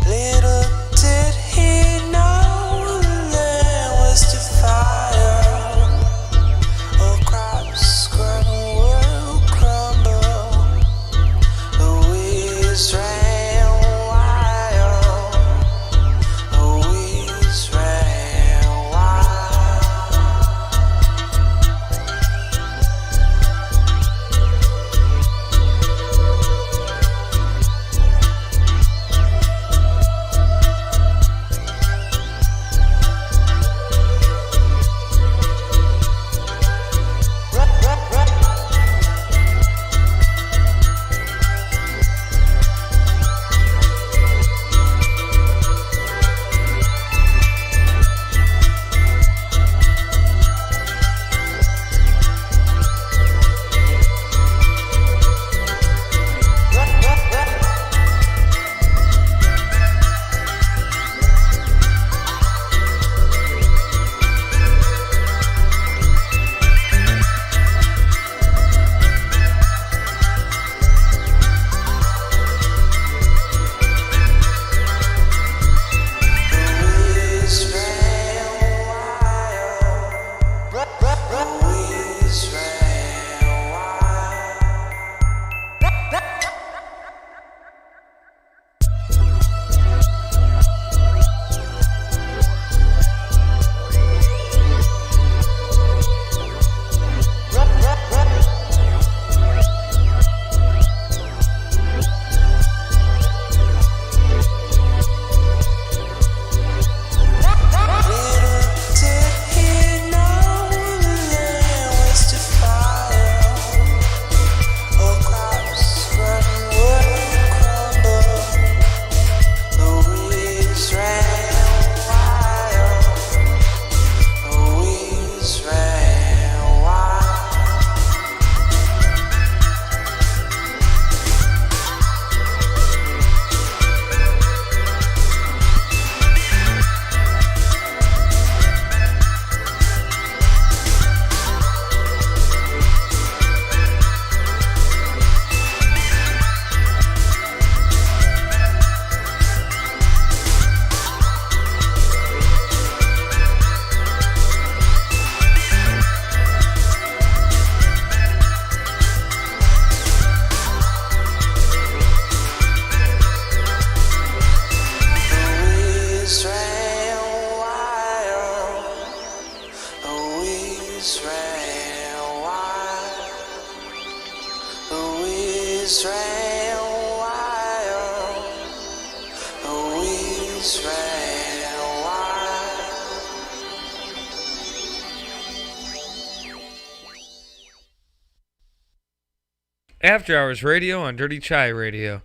Little did he know Israel wild. Oh, Israel wild. After Hours Radio on Dirty Chai Radio.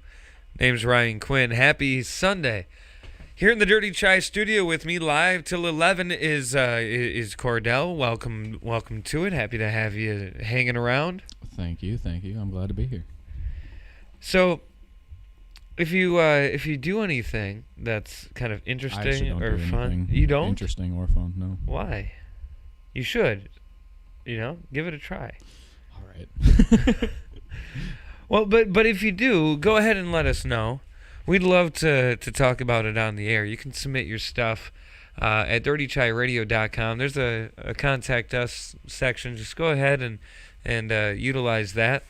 Name's Ryan Quinn. Happy Sunday. Here in the Dirty Chai studio with me live till 11 is Cordell. Welcome to it. Happy to have you hanging around. Thank you. I'm glad to be here. So, if you do anything that's kind of interesting or fun, you don't? Interesting or fun, no. Why? You should. Give it a try. All right. Well, but if you do, go ahead and let us know. We'd love to talk about it on the air. You can submit your stuff at dirtychairadio.com. There's a contact us section. Just go ahead and utilize that,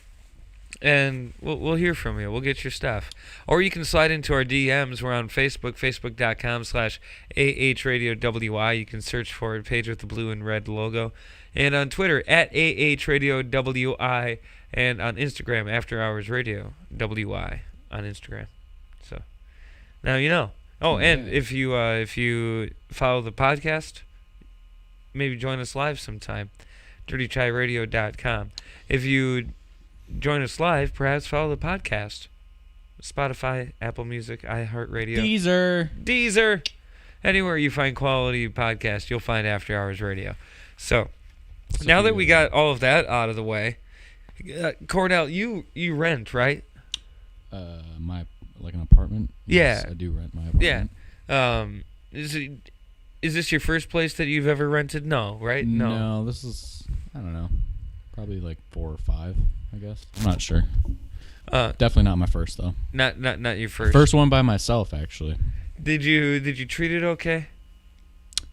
and we'll hear from you. We'll get your stuff. Or you can slide into our DMs. We're on Facebook, facebook.com/AHRadioWI. You can search for a page with the blue and red logo. And on Twitter, at AHRadioWI. And on Instagram, After Hours Radio, WI on Instagram. So now you know. Oh, and if you follow the podcast, maybe join us live sometime. DirtyChaiRadio.com. If you join us live, perhaps follow the podcast. Spotify, Apple Music, iHeartRadio. Deezer. Anywhere you find quality podcast, you'll find After Hours Radio. So now that we got all of that out of the way, Cordell, you rent, right? My an apartment. Yeah, yes, I do rent my apartment. Yeah. Is this your first place that you've ever rented? No, right? No, this is, I don't know, probably like 4 or 5, I guess. I'm not sure. Definitely not my first though. Not your first. First one by myself, actually. Did you treat it okay?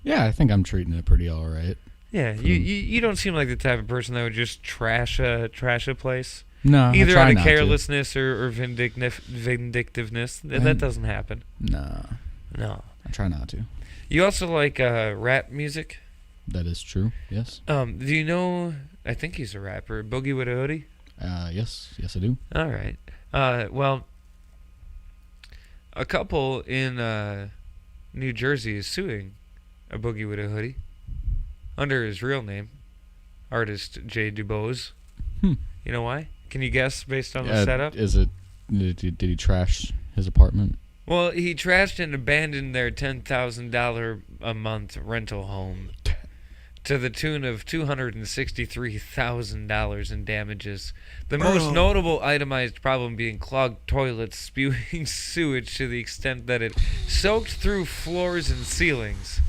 Yeah, I think I'm treating it pretty all right. Yeah, you don't seem like the type of person that would just trash a place. No, either out of carelessness or vindictiveness. That doesn't happen. No. I try not to. You also like rap music? That is true. Yes. Do you know? I think he's a rapper. Boogie with a Hoodie. Yes, I do. All right. Well, a couple in New Jersey is suing a Boogie with a Hoodie under his real name, artist Jay Dubose. You know why? Can you guess based on the setup? Did he trash his apartment? Well, he trashed and abandoned their $10,000 a month rental home to the tune of $263,000 in damages. The most notable itemized problem being clogged toilets spewing sewage to the extent that it soaked through floors and ceilings.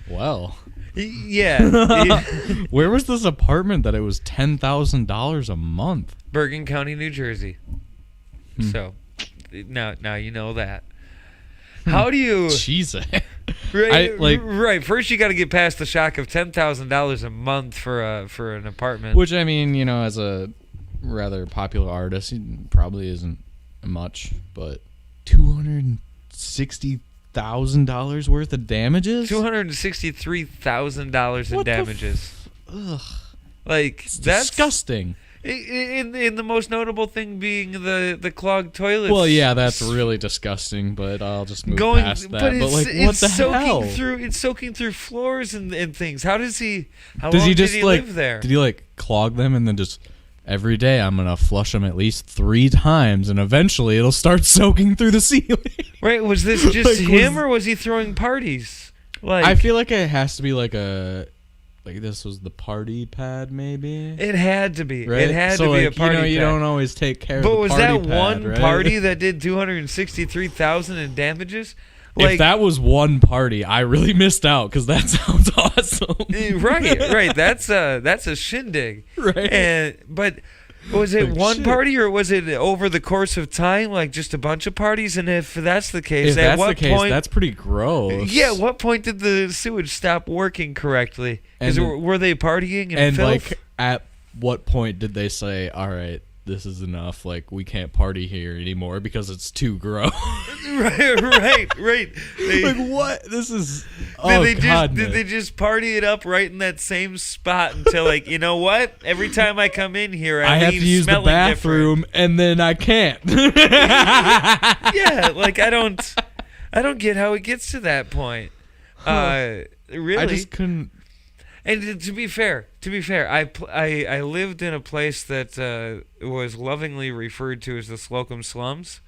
Well. Yeah. Where was this apartment that it was $10,000 a month? Bergen County, New Jersey. So, now you know that. How do you... Jesus. Right. First, you got to get past the shock of $10,000 a month for an apartment. Which, I mean, as a rather popular artist, he probably isn't much, but $260,000 worth of damages? $263,000 in damages. Ugh. That's disgusting. In the most notable thing being the clogged toilets. Well, yeah, that's really disgusting, but I'll just move past that. But what the hell? It's soaking through floors and things. How does he? How long did he live there? Did he clog them and then just every day I'm gonna flush them at least 3 times and eventually it'll start soaking through the ceiling? Right? Was this just him or was he throwing parties? I feel like it has to be this was the party pad, maybe? It had to be. Right? It had to be a party pad. You don't always take care of the party pad, But was that one right? party that did $263,000 in damages? If that was one party, I really missed out because that sounds awesome. Right. That's a shindig. Right. But was it one party or was it over the course of time, just a bunch of parties? And if that's the case, that's pretty gross. Yeah. At what point did the sewage stop working correctly? Were they partying and filth? At what point did they say, all right, this is enough. Like, we can't party here anymore because it's too gross. right. Like, what? This is. Did they just party it up right in that same spot until, like, you know what? Every time I come in here, I have leave to use the bathroom, different. and then I can't. Yeah, like I don't get how it gets to that point. Really, I just couldn't. And to be fair, I lived in a place that was lovingly referred to as the Slocum Slums,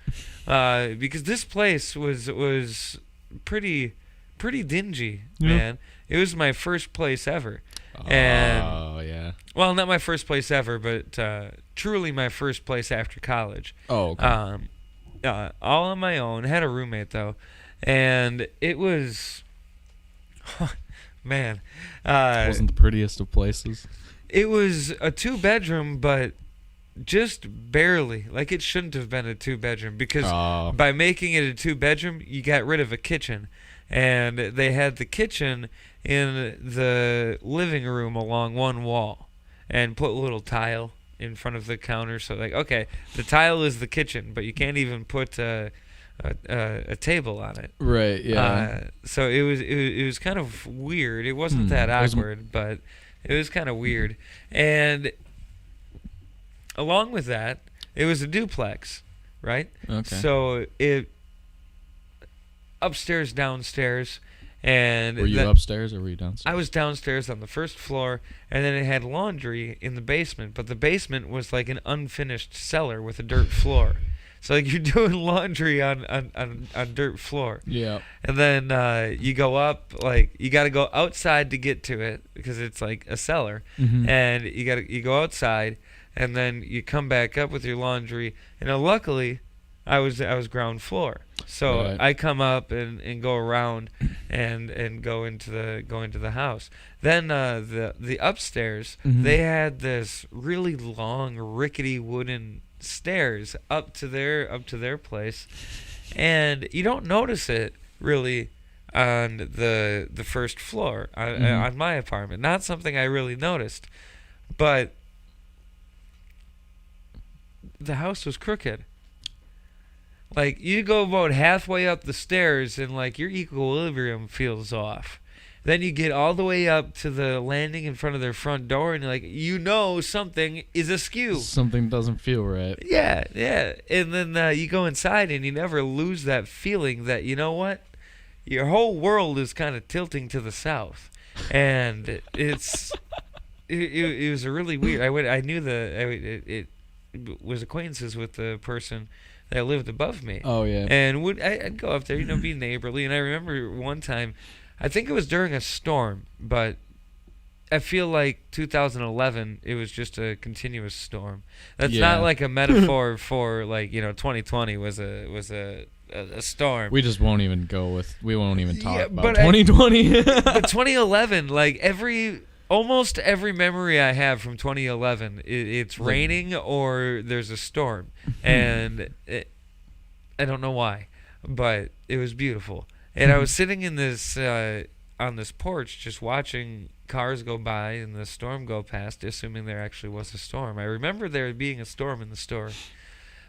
because this place was pretty dingy, man. It was my first place ever. Oh, yeah. Well, not my first place ever, but truly my first place after college. Oh, okay. All on my own. Had a roommate though, and it was. Man, it wasn't the prettiest of places. It was a 2-bedroom, but just barely. Like, it shouldn't have been a 2-bedroom because by making it a 2-bedroom, you got rid of a kitchen, and they had the kitchen in the living room along one wall, and put a little tile in front of the counter. So, like, okay, the tile is the kitchen, but you can't even put a table on it. Right, yeah. So it was kind of weird. It wasn't that awkward, but it was kind of weird. And along with that, it was a duplex, right? Okay. So it upstairs, downstairs, and were you upstairs or were you downstairs? I was downstairs on the first floor, and then it had laundry in the basement, but the basement was like an unfinished cellar with a dirt floor. So, like, you're doing laundry on dirt floor. Yeah. And then you go up, like, you got to go outside to get to it because it's like a cellar. Mm-hmm. And you go outside, and then you come back up with your laundry. And luckily, I was ground floor, so right. I come up and go around and go into the house. Then the upstairs, they had this really long, rickety wooden stairs up to their place, and you don't notice it really on the first floor on my apartment. Not something I really noticed, but the house was crooked. Like, you go about halfway up the stairs and like your equilibrium feels off. Then you get all the way up to the landing in front of their front door, and you're like, something is askew. Something doesn't feel right. Yeah. And then you go inside, and you never lose that feeling that, you know what? Your whole world is kind of tilting to the south. And it was a really weird. I knew it was acquaintances with the person that lived above me. Oh, yeah. And I'd go up there, be neighborly. And I remember one time, I think it was during a storm, but I feel like 2011, it was just a continuous storm. That's not like a metaphor for, like, 2020 was a storm. We just won't even we won't even talk about 2020. But 2011, like, almost every memory I have from 2011, it's raining or there's a storm. And I don't know why, but it was beautiful. And I was sitting in this on this porch just watching cars go by and the storm go past, assuming there actually was a storm. I remember there being a storm in the store.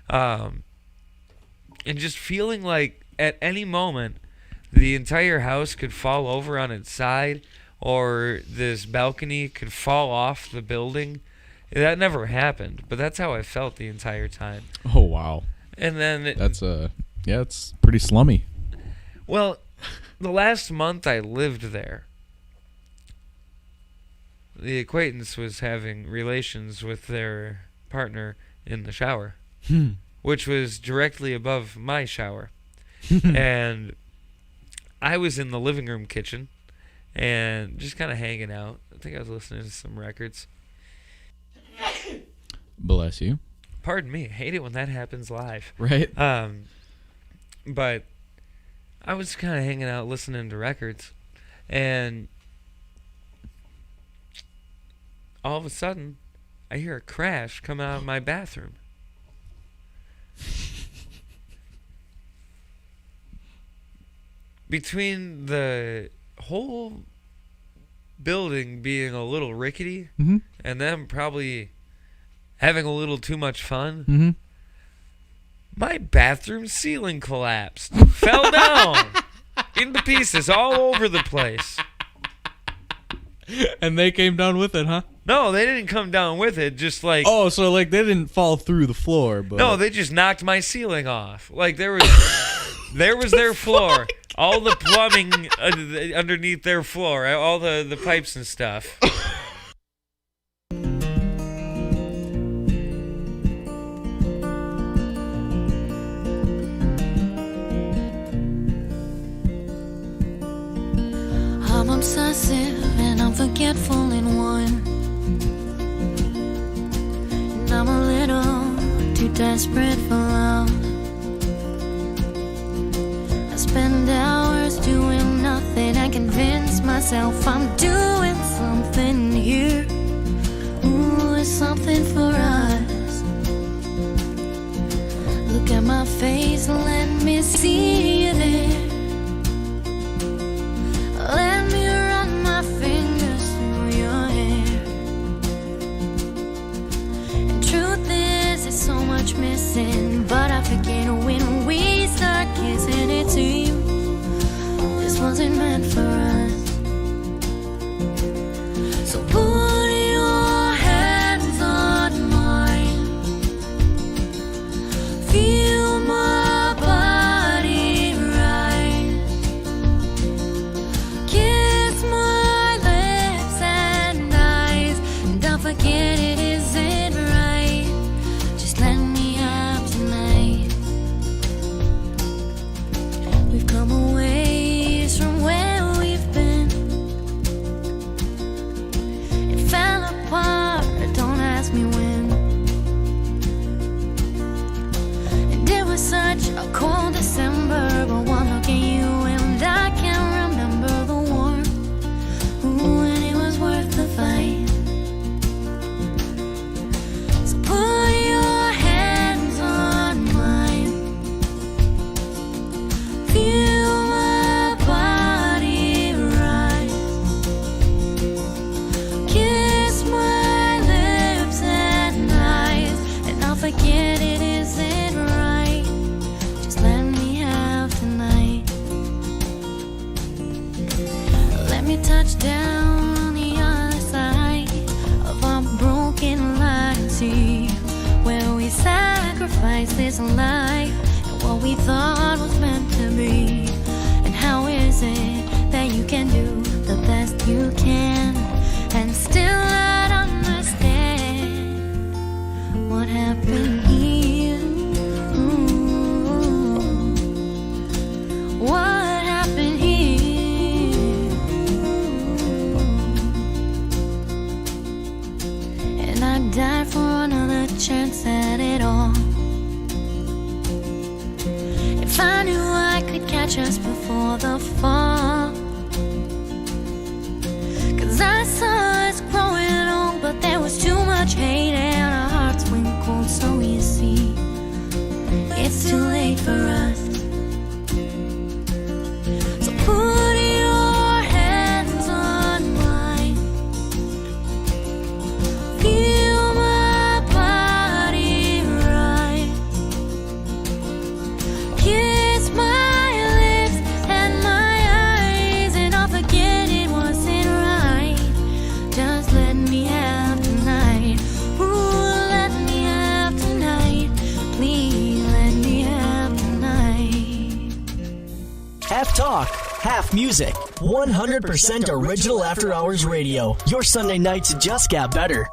And just feeling like at any moment the entire house could fall over on its side, or this balcony could fall off the building. That never happened, but that's how I felt the entire time. Oh, wow. And then it's pretty slummy. Well, the last month I lived there, the acquaintance was having relations with their partner in the shower, which was directly above my shower. And I was in the living room kitchen and just kind of hanging out. I think I was listening to some records. Bless you. Pardon me. I hate it when that happens live. Right. But I was kind of hanging out listening to records, and all of a sudden, I hear a crash come out of my bathroom. Between the whole building being a little rickety, and them probably having a little too much fun. Mm-hmm. My bathroom ceiling collapsed. Fell down. Into pieces all over the place. And they came down with it, huh? No, they didn't come down with it. Just like... Oh, so like they didn't fall through the floor, but... No, they just knocked my ceiling off. Like there was their floor. All the plumbing underneath their floor. All the pipes and stuff. I'm obsessive and I'm forgetful in one. And I'm a little too desperate for love. I spend hours doing nothing and convince myself I'm doing something here. Ooh, it's something for us. Look at my face, let me see you there. Let me run my fingers through your hair. And truth is, there's so much missing, but I forget when we start kissing. It seems this wasn't meant for us. So put your hands on mine. Feel my body rise. Kiss my lips and eyes. And don't forget it isn't right. Just let me have tonight. We've come a ways from where we've been. It fell apart, don't ask me when. And it was such a cold December, but one look at you and I can't remember the warmth. Ooh, and it was worth the fight. So put your hands on mine. Feel my body rise. Kiss my lips and eyes. And I'll forget it isn't right. Just let me have tonight. Let me touch down on the other side of our broken life and see where we sacrifice this life and what we thought was meant to be. And how is it that you can do the best you can and still not understand what happened here? Ooh, what happened here? And I'd die for another chance at it all. If I knew I could catch us before the fall. 'Cause I saw us growing old, but there was too much hate and our hearts went cold. So you see, it's too late for us. So put your hands on mine. Feel my body rise. Kiss my lips and my eyes. And I'll forget it wasn't right. Just let me have tonight. Ooh, let me have tonight. Please let me have tonight. Half talk, half music. 100% original After Hours Radio. Your Sunday nights just got better.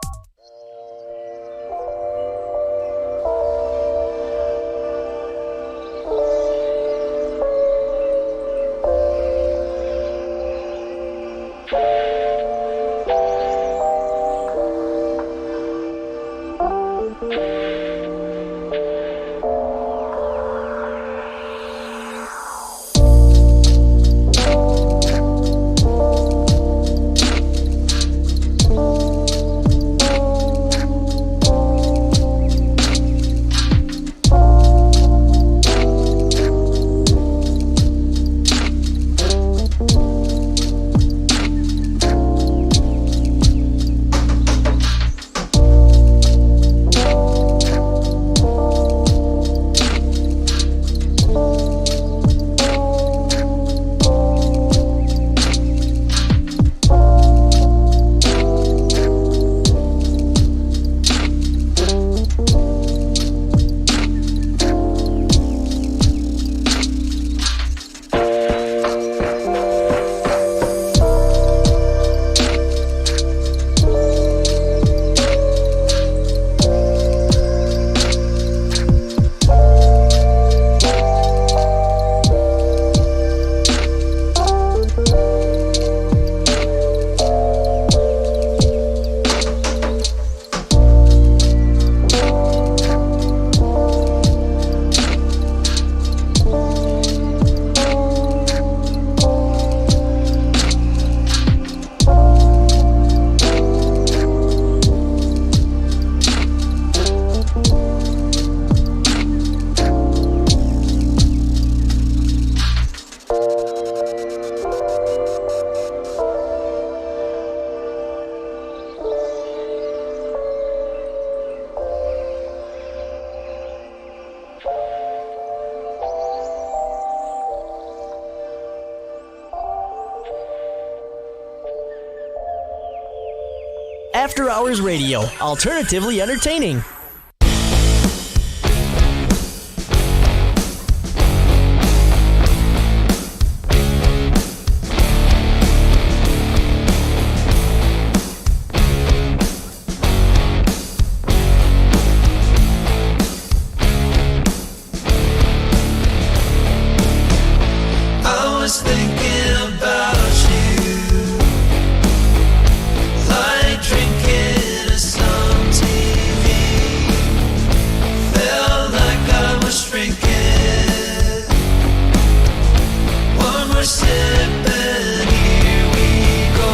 After Hours Radio, alternatively entertaining. I was thinking about you, like drinking some TV. Felt like I was drinking. One more sip and here we go.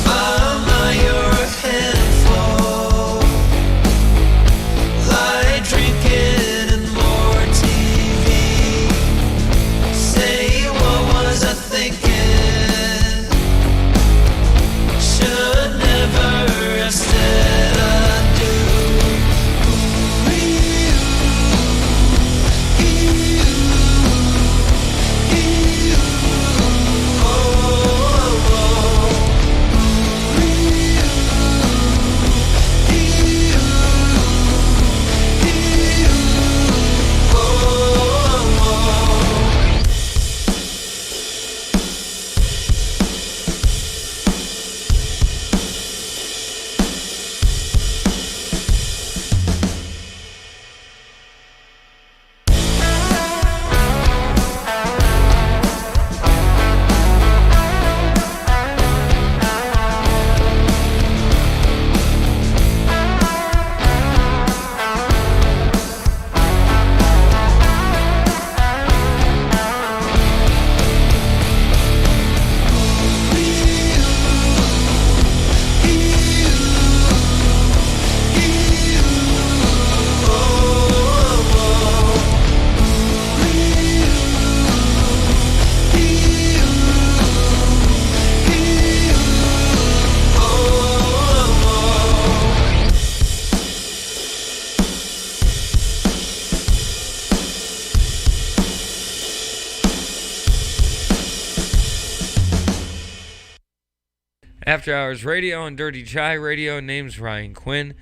Mama, you're a handful, like drinking and more TV. Say, what was I thinking? Should never have said I do. After Hours Radio and Dirty Chai Radio. Name's Ryan Quinn.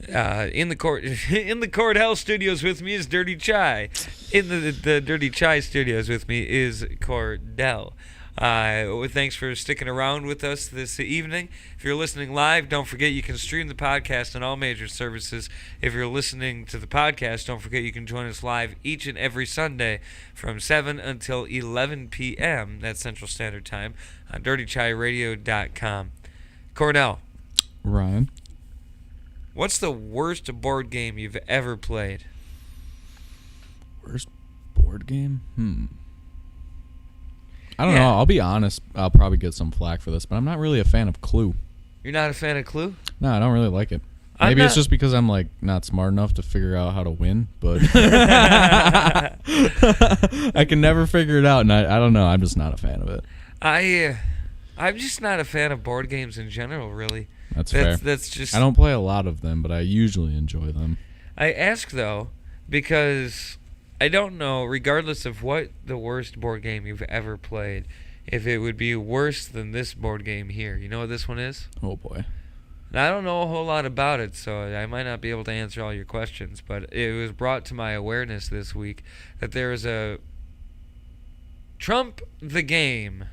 In the Courthouse Studios with me is Dirty Chai. In the Dirty Chai Studios with me is Cordell. Thanks for sticking around with us this evening. If you're listening live, don't forget you can stream the podcast on all major services. If you're listening to the podcast, don't forget you can join us live each and every Sunday from 7 until 11 p.m. That's Central Standard Time on dirtychairadio.com. Cornell. Ryan. What's the worst board game you've ever played? Worst board game? I don't know. I'll be honest. I'll probably get some flack for this, but I'm not really a fan of Clue. You're not a fan of Clue? No, I don't really like it. Maybe it's just because I'm like not smart enough to figure out how to win, but I can never figure it out, and I don't know. I'm just not a fan of it. I'm just not a fan of board games in general, really. That's fair. That's just. I don't play a lot of them, but I usually enjoy them. I ask though because I don't know, regardless of what the worst board game you've ever played, if it would be worse than this board game here. You know what this one is? Oh boy. Now, I don't know a whole lot about it, so I might not be able to answer all your questions, but it was brought to my awareness this week that there is a Trump the Game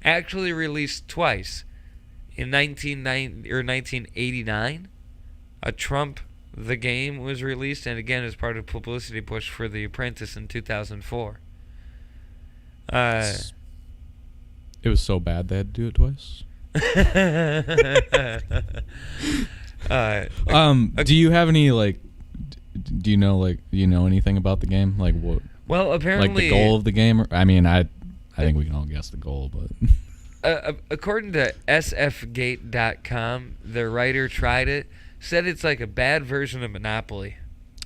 actually released twice. In 1989, a Trump the Game was released, and again as part of a publicity push for The Apprentice in 2004. It was so bad they had to do it twice. Do you have any do you know anything about the game? Like what? Well, apparently, like the goal of the game. I mean, I think we can all guess the goal, but according to sfgate.com, the writer tried it, said it's like a bad version of Monopoly.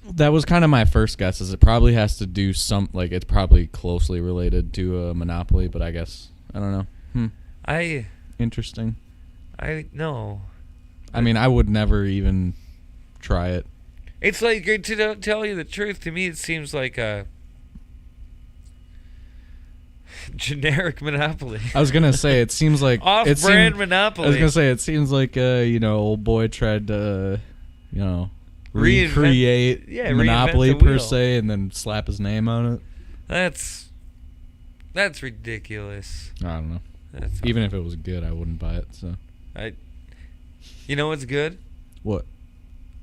That was kind of my first guess. Is it probably has to do it's probably closely related to Monopoly, but I guess I don't know. Interesting. No. I mean, I would never even try it. It's like, to tell you the truth, to me it seems like a generic Monopoly. I was gonna say it seems like off-brand Monopoly. I was gonna say it seems like old boy tried to recreate Monopoly per se, and then slap his name on it. That's ridiculous. I don't know. Even if it was good, I wouldn't buy it. So you know what's good? What?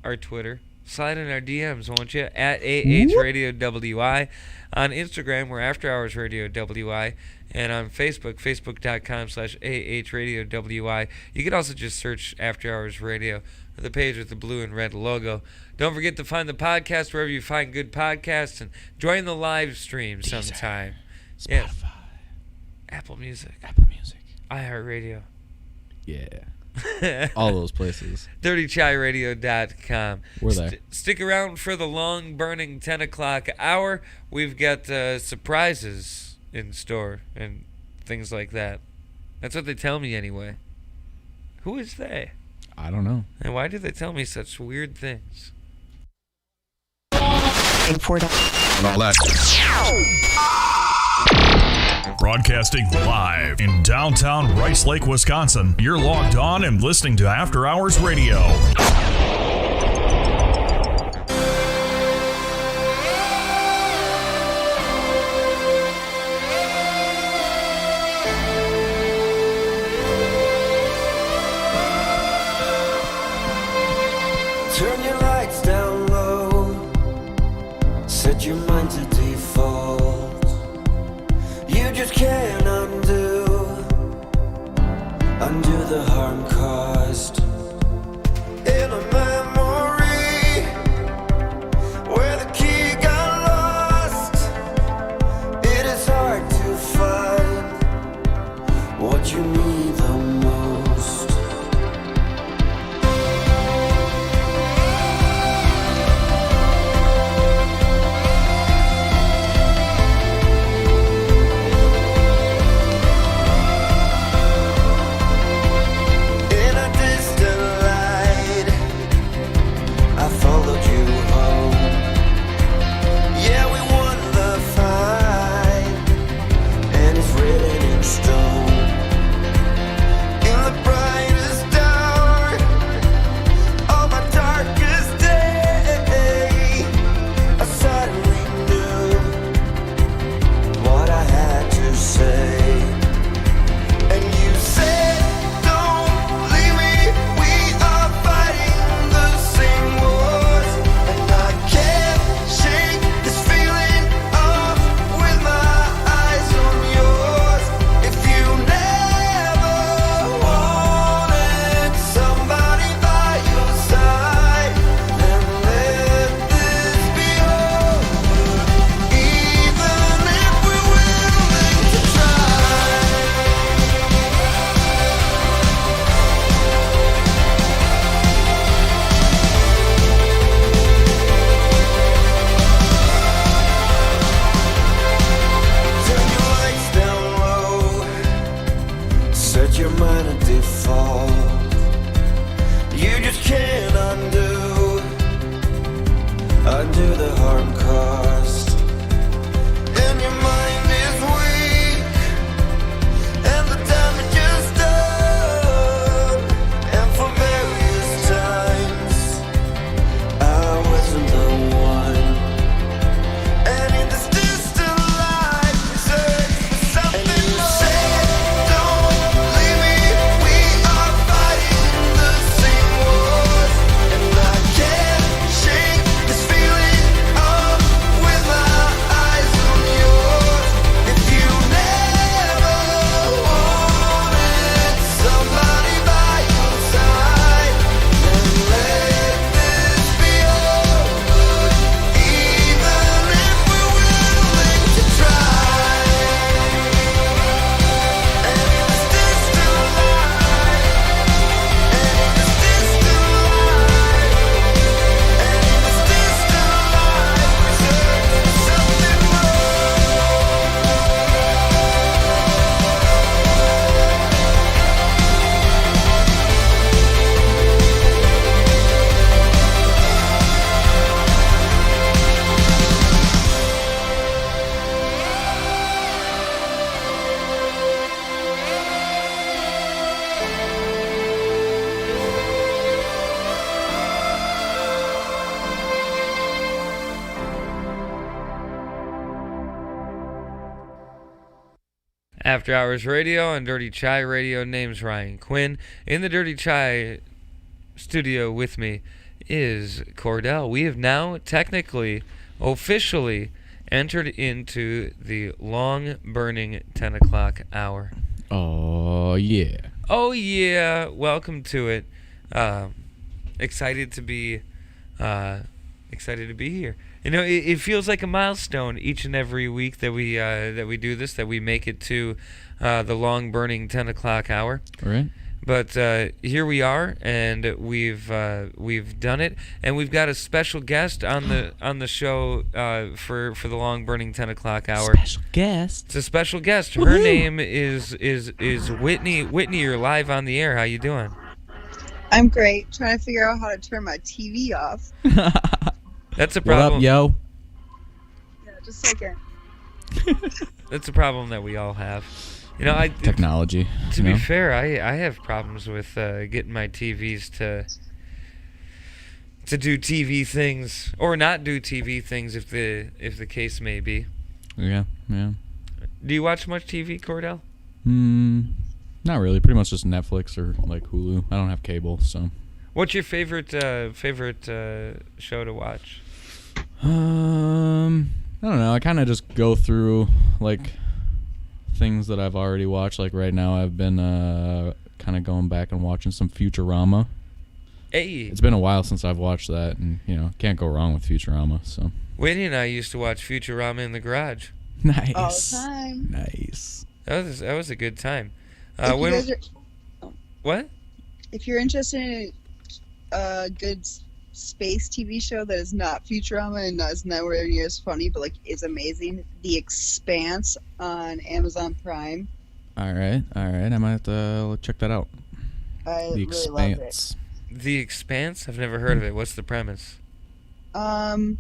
Our Twitter. Slide in our DMs, won't you? At AHRadioWI. On Instagram, we're After Hours Radio WI. And on Facebook, facebook.com/AHRadioWI. You can also just search After Hours Radio, the page with the blue and red logo. Don't forget to find the podcast wherever you find good podcasts, and join the live stream sometime. Spotify. Yeah. Apple Music. iHeartRadio. Yeah. All those places. DirtyChaiRadio.com. We're there. Stick around for the long burning 10 o'clock hour. We've got surprises in store and things like that. That's what they tell me anyway. Who is they? I don't know. And why do they tell me such weird things? Broadcasting live in downtown Rice Lake, Wisconsin. You're logged on and listening to After Hours Radio. Turn your lights down low. Set your mind to default. You just can't undo the harm caused. In a memory where the key got lost, it is hard to find what you need the most. In a distant After Hours Radio and Dirty Chai Radio. Name's Ryan Quinn. In the Dirty Chai studio with me is Cordell. We have now technically, officially entered into the long-burning 10 o'clock hour. Oh, yeah. Oh, yeah. Welcome to it. Excited to be here. You know, it feels like a milestone each and every week that we do this, that we make it to the long-burning 10 o'clock hour. All right. But here we are, and we've done it, and we've got a special guest on the show for the long-burning 10 o'clock hour. Special guest. It's a special guest. Her Woohoo! name is Whitney. Whitney, you're live on the air. How you doing? I'm great. Trying to figure out how to turn my TV off. That's a What problem. up, yo? Yeah, just a second. That's a problem that we all have. You know, Technology. To be fair, I have problems with getting my TVs to do TV things or not do TV things if the case may be. Yeah. Do you watch much TV, Cordell? Not really. Pretty much just Netflix or like Hulu. I don't have cable, so. What's your favorite show to watch? I don't know. I kind of just go through like things that I've already watched. Like right now, I've been kind of going back and watching some Futurama. Hey, it's been a while since I've watched that, and you know, can't go wrong with Futurama. So. Whitney and I used to watch Futurama in the garage. Nice. All the time. Nice. That was a good time. What? If you're interested in a good space TV show that is not Futurama and is nowhere near as funny, but like is amazing, The Expanse on Amazon Prime. All right. I might have to check that out. I The really love it. Expanse. The Expanse? I've never heard of it. What's the premise? Mars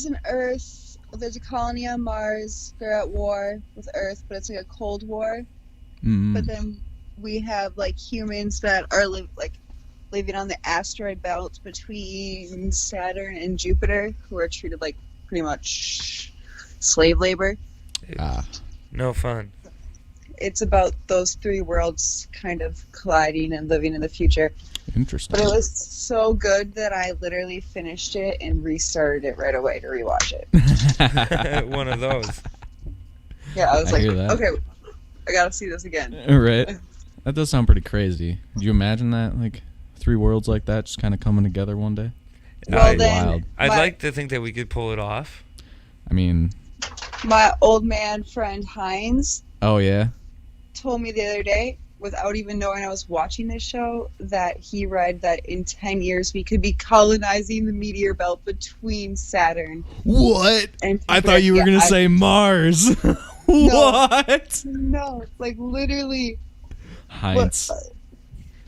and Earth. There's a colony on Mars. They're at war with Earth, but it's like a Cold War. But then we have like humans that are living on the asteroid belt between Saturn and Jupiter, who are treated like pretty much slave labor. No fun. It's about those three worlds kind of colliding and living in the future. Interesting. But it was so good that I literally finished it and restarted it right away to rewatch it. One of those. Yeah, I was like, hear that. okay, I gotta see this again. Right. That does sound pretty crazy. Do you imagine that, like, three worlds like that just kind of coming together one day? Well, then, wild. I'd like to think that we could pull it off. I mean... My old man friend Heinz Oh, yeah? told me the other day, without even knowing I was watching this show, that he read that in 10 years we could be colonizing the meteor belt between Saturn. What? And I thought you were going to say Mars. What? No, like literally. Heinz.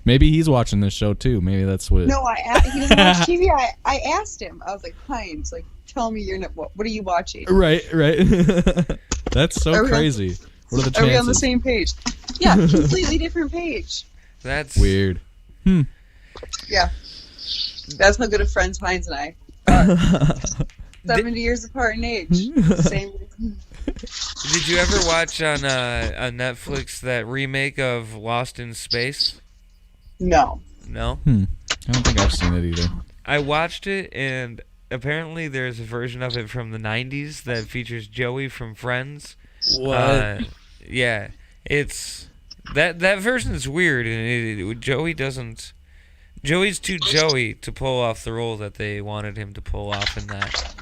Maybe he's watching this show too. Maybe that's what. No, he doesn't watch TV. I asked him. I was like, Heinz, like, tell me what are you watching? Right. That's so crazy. What are the chances? Are we on the same page? Yeah, completely different page. That's weird. Yeah. That's how good of friends Heinz and I are. 70 years apart in age. Same. Did you ever watch on Netflix that remake of Lost in Space? No. No? I don't think I've seen it either. I watched it, and apparently there's a version of it from the 90s that features Joey from Friends. What? Yeah. It's... That version is weird, and Joey's too Joey to pull off the role that they wanted him to pull off in that.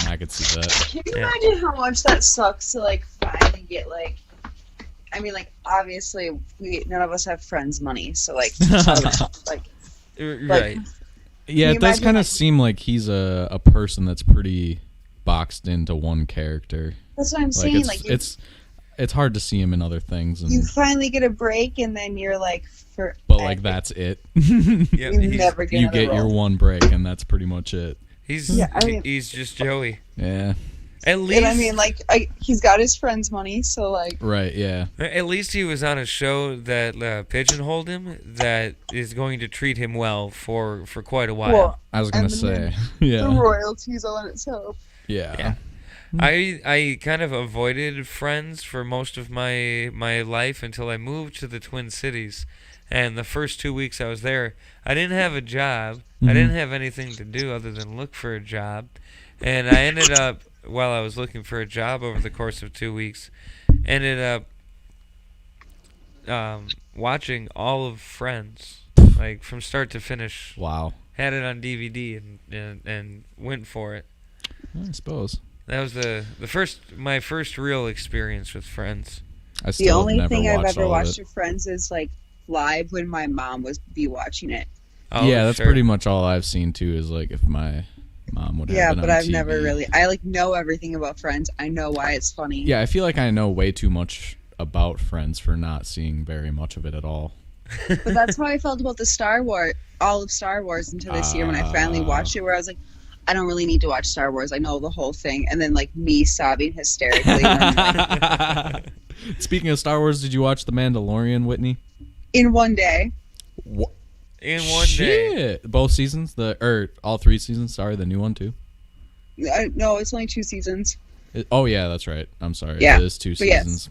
I could see that. Can you imagine how much that sucks to like finally get like? I mean, like obviously none of us have friends' money, so like, right. Yeah, it does kind of seem like he's a person that's pretty boxed into one character. That's what I'm saying. It's hard to see him in other things. And, you finally get a break, and then you're like, but like that's it. Yeah, you never get. You get your one break, and that's pretty much it. He's just Joey. Yeah. At least, and I mean, like, he's got his friends' money, so like. Right. Yeah. At least he was on a show that pigeonholed him, that is going to treat him well for quite a while. Well, I was gonna say, yeah. The royalties on itself. Yeah. I kind of avoided Friends for most of my life until I moved to the Twin Cities. And the first 2 weeks I was there, I didn't have a job. I didn't have anything to do other than look for a job. And I ended up, while I was looking for a job over the course of 2 weeks, ended up watching all of Friends, like from start to finish. Wow. Had it on DVD and went for it. I suppose. That was my first real experience with Friends. The only thing I've ever watched with Friends is like live when my mom was watching it. Oh, yeah, that's pretty much all I've seen too. Is like if my mom would have it but on I've TV. never really. I like know everything about Friends. I know why it's funny. Yeah, I feel like I know way too much about Friends for not seeing very much of it at all. But that's how I felt about the all of Star Wars until this year when I finally watched it, where I was like, I don't really need to watch Star Wars. I know the whole thing. And then like me sobbing hysterically. Speaking of Star Wars, did you watch The Mandalorian, Whitney? In one day. What? In one day. Both seasons? All 3 seasons? Sorry, the new one too? No, it's only 2 seasons. Oh, yeah, that's right. I'm sorry. Yeah. It is 2 seasons.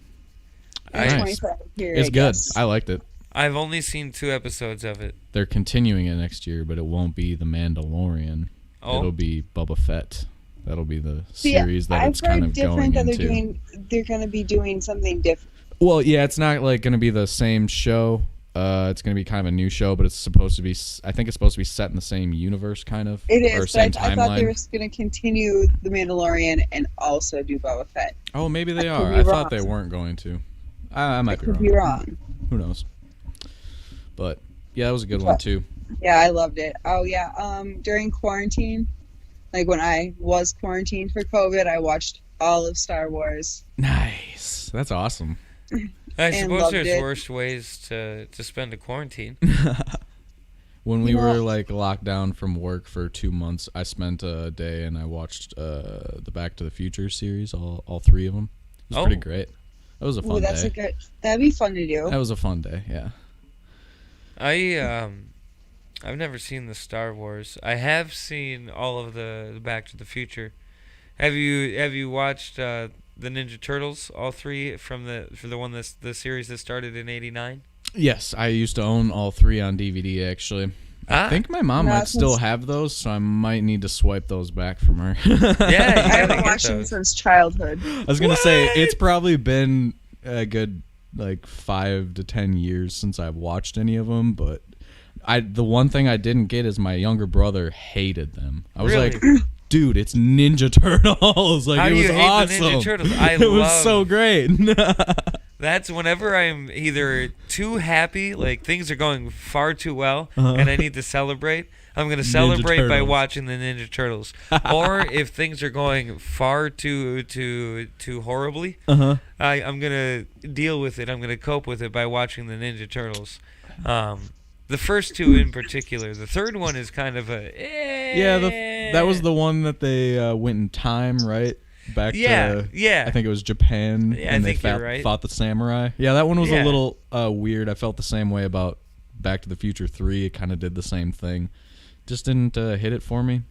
Yes. Nice. It's good. I liked it. I've only seen 2 episodes of it. They're continuing it next year, but it won't be The Mandalorian. Oh. It'll be Boba Fett. That'll be the series that it's kind of going into. They're going to be doing something different. Well, yeah, it's not like going to be the same show. It's going to be kind of a new show, but it's supposed to be. I think it's supposed to be set in the same universe, kind of. It is. Or same but I thought they timeline. were going to continue The Mandalorian and also do Boba Fett. Oh, maybe they are. I thought they weren't going to. I might be wrong. Who knows? But yeah, that was a good one too. Yeah, I loved it. Oh yeah. During quarantine, like when I was quarantined for COVID, I watched all of Star Wars. Nice. That's awesome. I suppose there's worse ways to spend a quarantine. When we were like locked down from work for 2 months, I spent a day and I watched the Back to the Future series, all 3 of them. It was pretty great. That was a fun day. That'd be fun to do. That was a fun day, yeah. I've never seen the Star Wars. I have seen all of the Back to the Future. Have you watched the Ninja Turtles, all 3 for the series that started in '89? Yes, I used to own all 3 on DVD actually. I think my mom might still have those, so I might need to swipe those back from her. Yeah, I haven't watched them since childhood. I was gonna say it's probably been a good like 5 to 10 years since I've watched any of them, but the one thing I didn't get is my younger brother hated them. I was like, dude, it's Ninja Turtles. Like, How it do was you hate awesome. the Ninja Turtles? It was so great. That's whenever I'm either too happy, like things are going far too well, and I need to celebrate. I'm going to celebrate by watching the Ninja Turtles. Or if things are going far too horribly, I'm going to deal with it. I'm going to cope with it by watching the Ninja Turtles. The first 2 in particular. The third one is kind of a... Yeah, that was the one that they went in time, right? Back to, I think it was Japan, and they fought the samurai. Yeah, that one was a little weird. I felt the same way about Back to the Future 3. It kind of did the same thing. Just didn't hit it for me.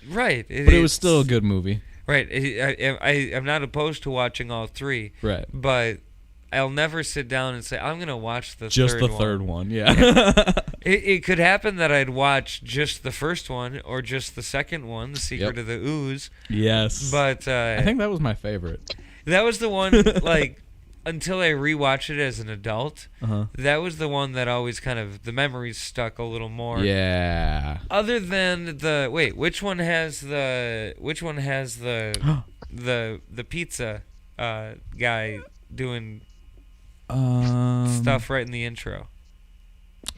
Right. But it was still a good movie. Right. I'm not opposed to watching all 3. Right. But I'll never sit down and say, I'm going to watch the third one. Yeah. It could happen that I'd watch just the first one or just the second one, The Secret of the Ooze. Yes. But I think that was my favorite. That was the one, like, until I rewatched it as an adult, that was the one that always kind of, the memories stuck a little more. Yeah. Other than which one has the pizza guy doing stuff right in the intro?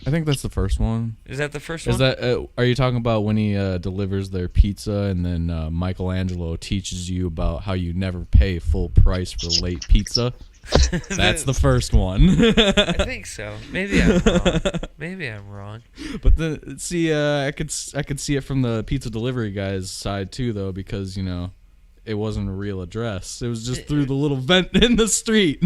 I think that's the first one. Is that the first one? Is that? Are you talking about when he delivers their pizza and then Michelangelo teaches you about how you never pay full price for late pizza? That's the first one. I think so. Maybe I'm wrong. But then, see, I could see it from the pizza delivery guy's side too, though, because it wasn't a real address. It was just through the little vent in the street.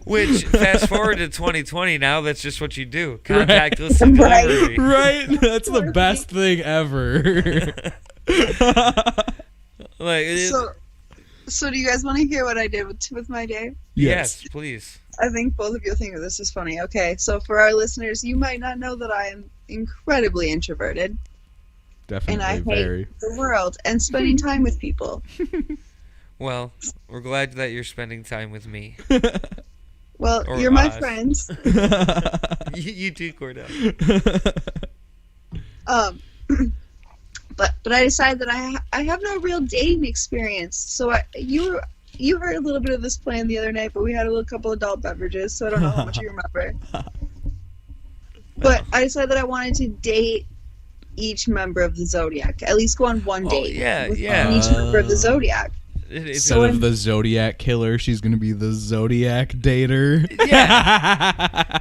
Which, fast forward to 2020, now that's just what you do. Contactless delivery. Right? That's the best thing ever. So do you guys want to hear what I did with my day? Yes, please. I think both of you think this is funny. Okay, so for our listeners, you might not know that I am incredibly introverted. Definitely and I very. hate the world and spending time with people. Well, we're glad that you're spending time with me. Well, Or you're my us. friends. You too, Cordell. But I decided that I have no real dating experience. So you heard a little bit of this plan the other night, but we had a couple adult beverages, so I don't know how much you remember. But I decided that I wanted to date each member of the Zodiac. At least go on one date. Yeah. Each member of the Zodiac. Instead of the Zodiac killer, she's gonna be the Zodiac dater. Yeah.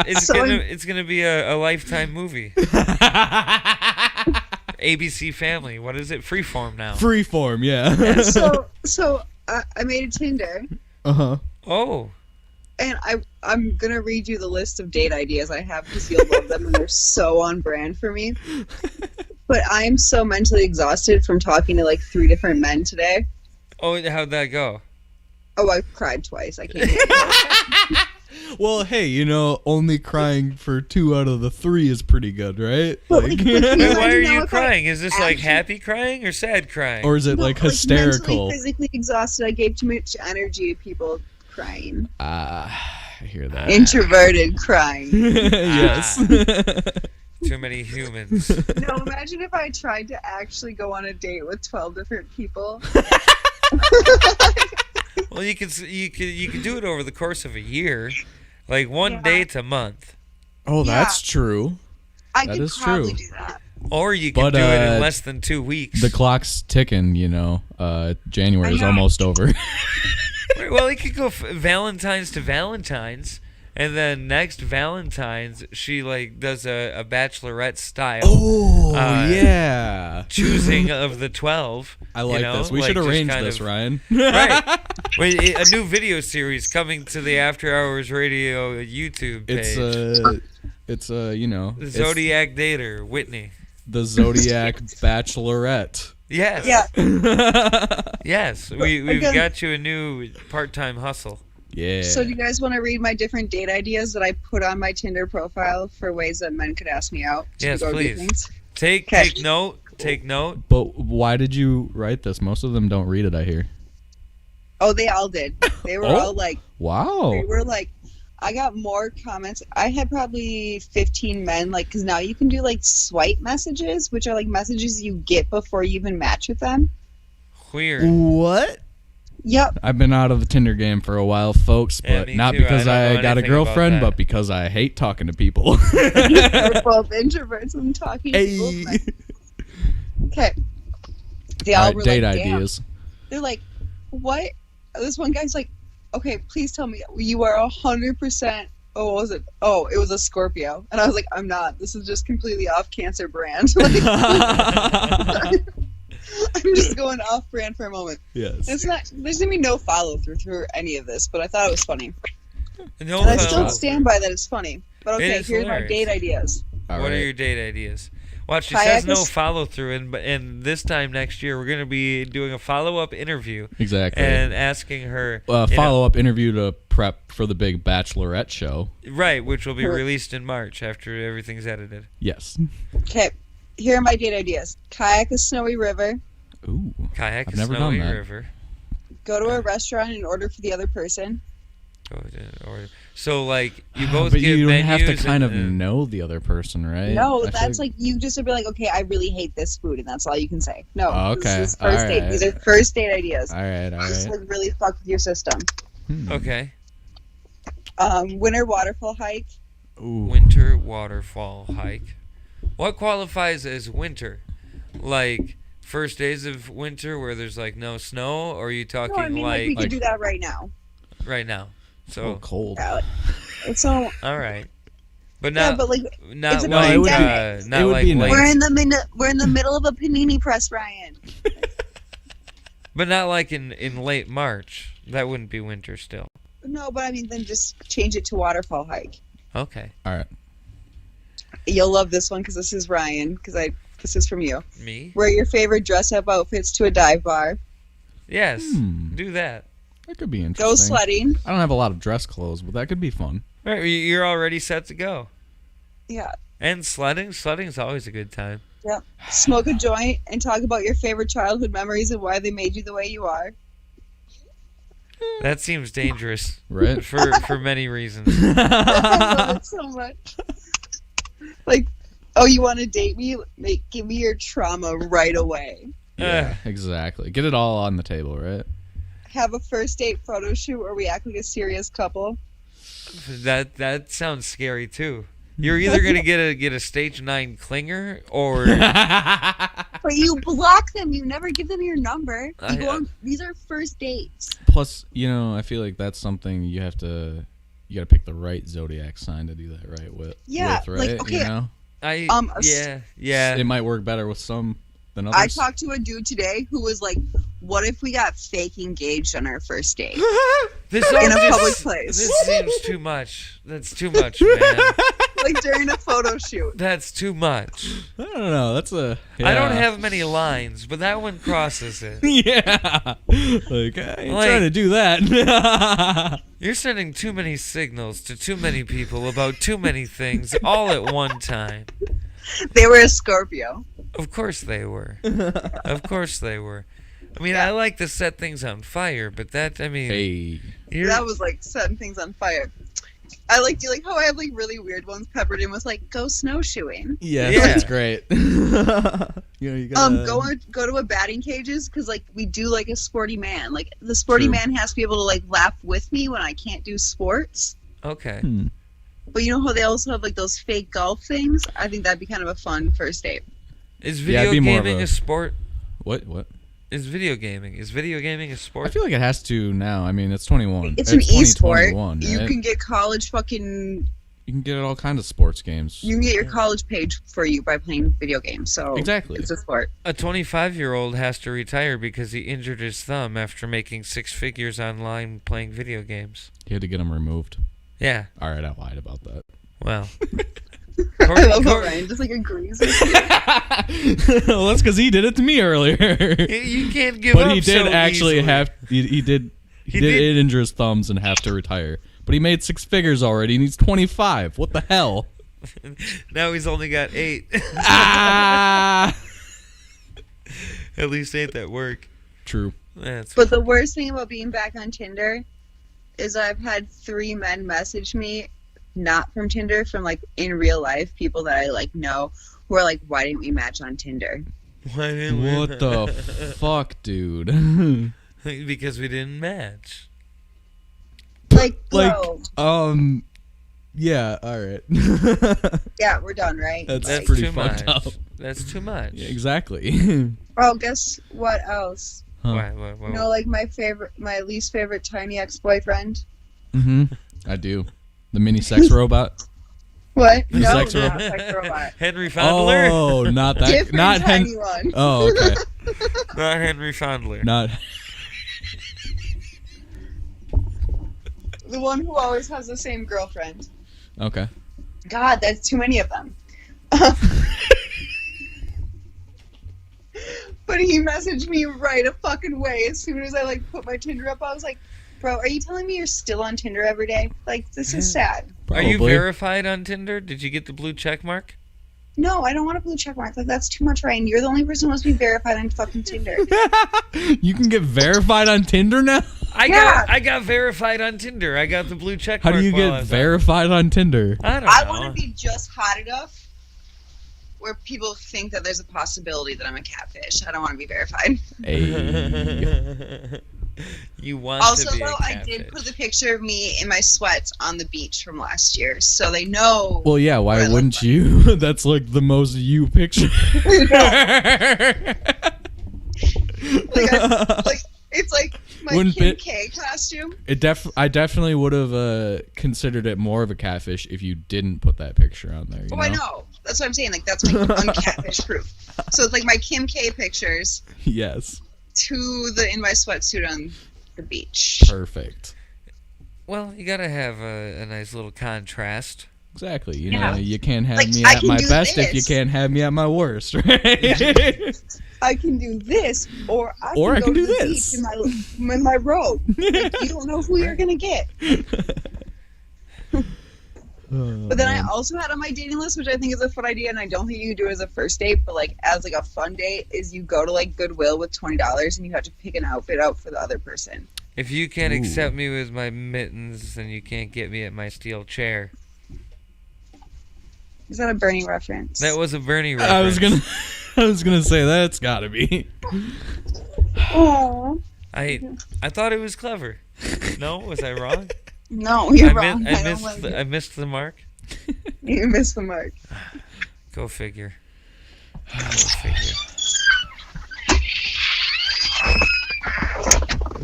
It's gonna be a Lifetime movie. ABC Family. What is it? Freeform now. Freeform, yeah. So I made a Tinder. Oh. And I'm gonna read you the list of date ideas I have because you'll love them and they're so on brand for me. But I am so mentally exhausted from talking to like 3 different men today. Oh, how'd that go? Oh, I cried twice. I can't. Well, hey, only crying for 2 out of the 3 is pretty good, right? Wait, why are you crying? Is this like happy crying or sad crying? Or is it like hysterical? Mentally, physically exhausted. I gave too much energy to people crying. I hear that. Introverted crying. Yes. Too many humans. No, imagine if I tried to actually go on a date with 12 different people. Well, you could do it over the course of a year, like one date a month. Oh, that's true. I that could is probably true. do that. Or you could do it in less than 2 weeks. The clock's ticking, January is almost over. Well, you could go Valentine's to Valentine's, and then next Valentine's she does a bachelorette style. Oh, yeah. Choosing of the 12. I like this. We should arrange this, Ryan. Right. Wait, a new video series coming to the After Hours Radio YouTube page. It's the Zodiac Dater, Whitney. The Zodiac Bachelorette. Yes. Yeah. Yes. We've got you a new part-time hustle. Yeah. So do you guys want to read my different date ideas that I put on my Tinder profile for ways that men could ask me out? Yes, go do please. things? Take note. Take note. But why did you write this? Most of them don't read it, I hear. Oh, they all did. They were all like... Wow. They were like... I got more comments. I had probably 15 men, because now you can do, swipe messages, which are, messages you get before you even match with them. Weird. What? Yep. I've been out of the Tinder game for a while, folks, but me not too. because I don't know I got a anything girlfriend, about but because I hate talking to people. We're both introverts and talking to people. Okay. They all were date like, ideas. damn. They're like, what? This one guy's like, okay, please tell me you are 100%. Oh, what was it? Oh, it was a Scorpio. And I was like, I'm not. This is just completely off Cancer brand. I'm just going off brand for a moment. Yes. There's gonna be no follow through any of this, but I thought it was funny. No and I still stand by that it's funny. But okay, here's hilarious. my date ideas. What are your date ideas? Watch, she says no follow through, and this time next year we're going to be doing a follow-up interview. Exactly. And asking her follow-up interview to prep for the big Bachelorette show. Right, which will be released in March after everything's edited. Yes. Okay, here are my date ideas. Kayak a snowy river. Ooh. Kayak I've a never snowy done that. river. Go to a restaurant and order for the other person. So, you both but give you menus have to kind of and know the other person, right? No, that's you just would be like, okay, I really hate this food, and that's all you can say. No, okay. This is first date. These are first date ideas. All right. Just really fuck with your system. Okay. Winter waterfall hike. Ooh. Winter waterfall hike. What qualifies as winter? First days of winter where there's no snow, or are you talking No, I mean, we could do that right now. Right now. So cold. Yeah, it's so. All right. But not, yeah, but not it's a not pandemic. nice. We're in the middle of a panini press, Ryan. But not in late March. That wouldn't be winter still. No, but I mean, then just change it to waterfall hike. Okay. All right. You'll love this one because this is Ryan. This is from you. Me? Wear your favorite dress-up outfits to a dive bar. Yes, do that. That could be interesting. Go sledding. I don't have a lot of dress clothes, but that could be fun. Right, you're already set to go. Yeah. And sledding? Sledding's always a good time. Yep. Smoke a joint and talk about your favorite childhood memories and why they made you the way you are. That seems dangerous. Right. For many reasons. I love it so much. Like, oh, you want to date me? Give me your trauma right away. Yeah, exactly. Get it all on the table, right? Have a first date photo shoot where we act like a serious couple. That sounds scary too. You're either gonna get a stage 9 clinger or. But you block them. You never give them your number. You go on, these are first dates. Plus, I feel like that's something you gotta pick the right zodiac sign to do that right with. Yeah, with, right? like, okay. Yeah. It might work better with some than others. I talked to a dude today who was like, "What if we got fake engaged on our first date in a public place?" This seems too much. That's too much, man. Like during a photo shoot. That's too much. I don't know. That's a. Yeah. I don't have many lines, but that one crosses it. Yeah. Like, I ain't trying to do that. You're sending too many signals to too many people about too many things all at one time. They were a Scorpio. Of course they were. Of course they were. I mean, I like to set things on fire, but that, I mean... That was like setting things on fire. I like how I have like really weird ones peppered in with like go snowshoeing. Yeah, that's great. You gotta... go to a batting cages because like we do like a sporty man. Like the sporty man has to be able to like laugh with me when I can't do sports. Okay. But you know how they also have like those fake golf things? I think that'd be kind of a fun first date. Is video gaming a sport? What? Is video gaming a sport? I feel like it has to now. I mean, it's 21. It's an e-sport. Right? You can get college fucking... You can get all kinds of sports games. You can get your college paid for you by playing video games. So exactly. It's a sport. A 25-year-old has to retire because he injured his thumb after making 6 figures online playing video games. He had to get him removed. Yeah. All right, I lied about that. Well... I love how Ryan just like agrees with you. Well, that's because he did it to me earlier. You can't give up. But he did so actually easily. have. He did injure his thumbs and have to retire. But he made 6 figures already, and he's 25. What the hell? Now he's only got 8. At least 8 that work. True. But the worst thing about being back on Tinder is I've had 3 men message me. Not from Tinder, from like in real life, people that I like know who are like, why didn't we match on Tinder? What the fuck, dude? Because we didn't match. Like, yeah, alright. Yeah, we're done, right? That's pretty too fucked much. up. That's too much. Yeah, exactly. Oh, guess what else? Huh. You know, like my least favorite tiny ex-boyfriend? I do. The mini sex robot? What? The no, sex not sex robot. Henry Fondler? Oh, not that. Different not tiny one. Oh, okay. Not Henry Fondler. Not. The one who always has the same girlfriend. Okay. God, that's too many of them. But he messaged me right a fucking way as soon as I like put my Tinder up. I was like, bro, are you telling me you're still on Tinder every day? Like, this is sad. Probably. Are you verified on Tinder? Did you get the blue check mark? No, I don't want a blue check mark. Like, that's too much, Ryan. You're the only person who must be verified on fucking Tinder. You can get verified on Tinder now? I got verified on Tinder. I got the blue check How mark. do you get verified on Tinder? I don't know. I want to be just hot enough where people think that there's a possibility that I'm a catfish. I don't want to be verified. Hey. You want also, to be though, a I catfish. did put the picture of me in my sweats on the beach from last year, so they know. Well, yeah, why wouldn't you? That's like the most you picture. It's like my Wouldn't Kim it- K costume. I definitely would have considered it more of a catfish if you didn't put that picture on there. I know. That's what I'm saying. Like, that's my uncatfish proof. So it's like my Kim K pictures Yes. to the in my sweatsuit on the beach. Perfect. Well, you gotta have a nice little contrast. Exactly. You know, you can't have Like, me I at can my do best if you this. can't have me at my worst, right? I can do this, or I Or can I can go do to the this. beach in my robe. Like, you don't know who you're gonna get. But then I also had on my dating list, which I think is a fun idea, and I don't think you can do it as a first date, but like as like a fun date, is you go to like Goodwill with $20 and you have to pick an outfit out for the other person. If you can't accept me with my mittens, then you can't get me at my steel chair. Is that a Bernie reference? That was a Bernie reference. I was gonna say that's gotta be. Aww. I thought it was clever. No, was I wrong? No, you're wrong. I missed the mark. You missed the mark. Go figure. Go figure.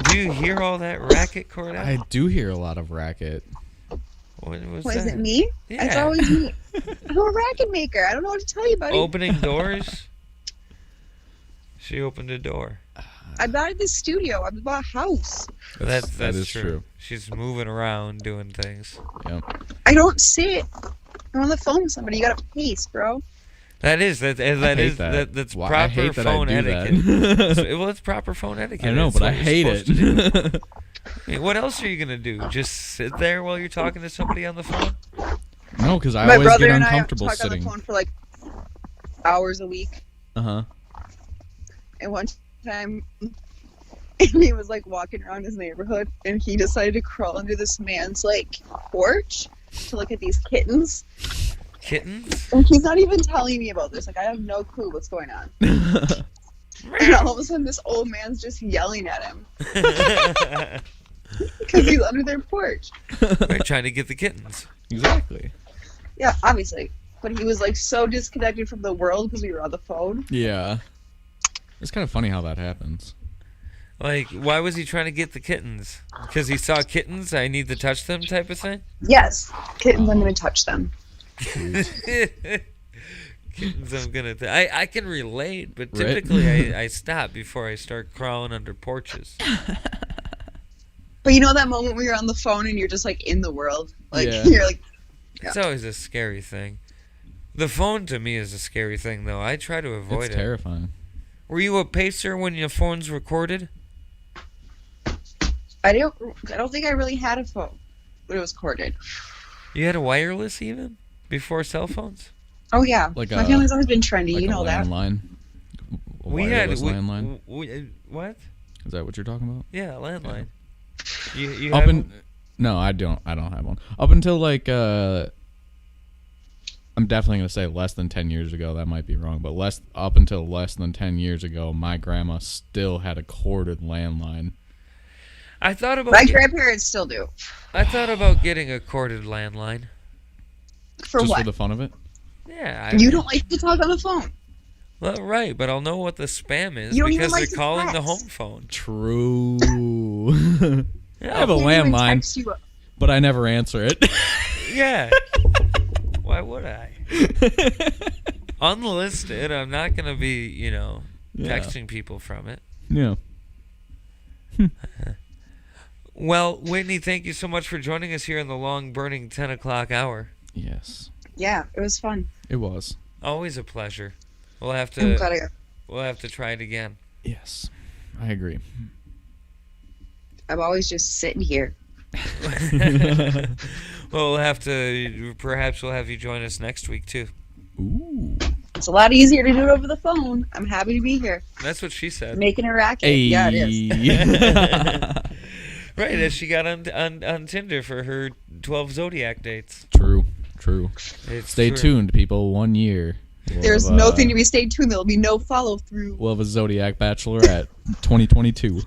Do you hear all that racket, Cordell? I do hear a lot of racket. What was What, that? is it me? Yeah. It's always me. I'm a racket maker. I don't know what to tell you, buddy. Opening doors? She opened a door. I'm not in the studio. I'm in my house. That is is true. She's moving around, doing things. Yep. I don't sit. I'm on the phone with somebody. You gotta pace, bro. That's Why- proper I hate that I phone do etiquette. that. Well, it's proper phone etiquette. I know, It's but what I you're hate supposed to do. it. I mean, what else are you gonna do? Just sit there while you're talking to somebody on the phone? No, because I My always brother get and I uncomfortable talk sitting. on the phone for like hours a week. Uh-huh. And one time, he was like walking around his neighborhood, and he decided to crawl under this man's like porch to look at these kittens. Kittens? And he's not even telling me about this. Like, I have no clue what's going on. And all of a sudden, this old man's just yelling at him because he's under their porch. They're trying to get the kittens. Exactly. Yeah, obviously. But he was like so disconnected from the world because we were on the phone. Yeah. It's kind of funny how that happens. Like, why was he trying to get the kittens? Because he saw kittens, I need to touch them type of thing? Yes, kittens, I'm going to touch them. Kittens, I'm going to... I can relate, but typically I stop before I start crawling under porches. But you know that moment when you're on the phone and you're just like in the world? Like, Yeah. you're like... It's always a scary thing. The phone to me is a scary thing, though. I try to avoid It's it. terrifying. Were you a pacer when your phone's recorded? I don't think I really had a phone when it was corded. You had a wireless even? Before cell phones? Oh, yeah. Like My family's always been trendy, Like you know a that. landline. A We had... wireless landline. What? Is that what you're talking about? Yeah, landline. You Up had in... one? No, I don't have one. Up until like I'm definitely going to say less than 10 years ago. That might be wrong, but up until less than 10 years ago, my grandma still had a corded landline. I thought about... My grandparents still do. I thought about getting a corded landline. For Just what? for the fun of it? Yeah. You don't like to talk on the phone. Well, right, but I'll know what the spam is You don't even because like they're to calling the text. home phone. True. Yeah. I have a Can't even landline, text you. but I never answer it. Yeah. Why would I? Unlisted. I'm not going to be, texting people from it. Yeah. Well, Whitney, thank you so much for joining us here in the long burning 10 o'clock hour. Yes. Yeah, it was fun. It was. Always a pleasure. We'll have I'm glad to try it again. Yes. I agree. I'm always just sitting here. Well, perhaps we'll have you join us next week too. Ooh. It's a lot easier to do it over the phone. I'm happy to be here. That's what she said. Making a racket. Hey. Yeah, it is. Right, as she got on Tinder for her 12 Zodiac dates. True. Stay true. tuned, people. 1 year. There's nothing to be stayed tuned. There'll be no follow through. We'll have a Zodiac Bachelorette 2022.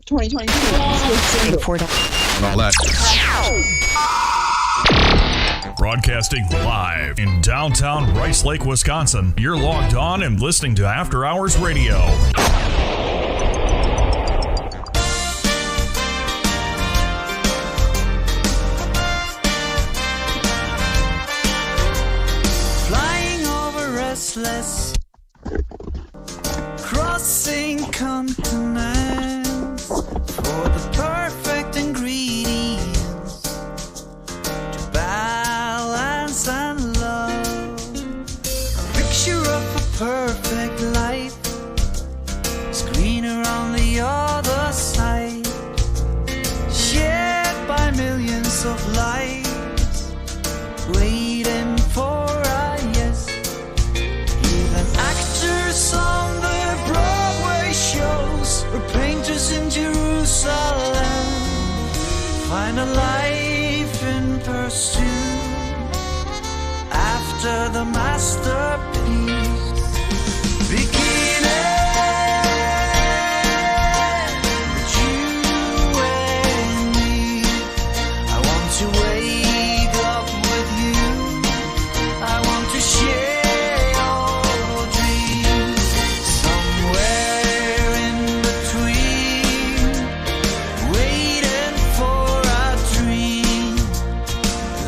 2022. Broadcasting live in downtown Rice Lake, Wisconsin. You're logged on and listening to After Hours Radio. Flying over restless, crossing continents for the perfect ingredients to balance and love. A picture of a perfect We're painters in Jerusalem. Find a life in pursuit after the masterpiece. Beginning with you and me. I want to wake up with you. I want to share your dreams. Somewhere in between, waiting for our dream.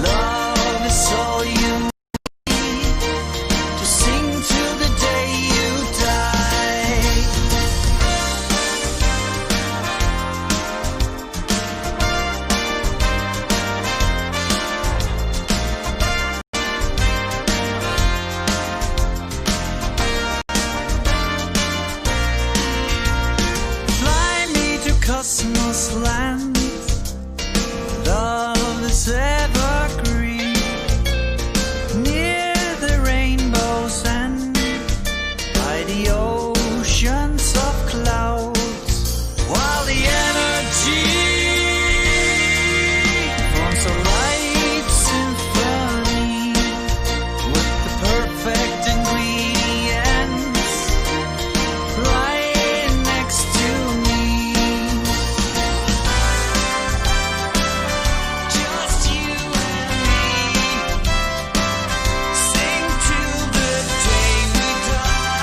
Love is all you need to sing till the day you die. Fly me to cosmos land. Love is evergreen. Near the rainbow's end, by the oceans of clouds, while the energy forms a light symphony with the perfect ingredients right next to me. Just you and me, sing till the day we die.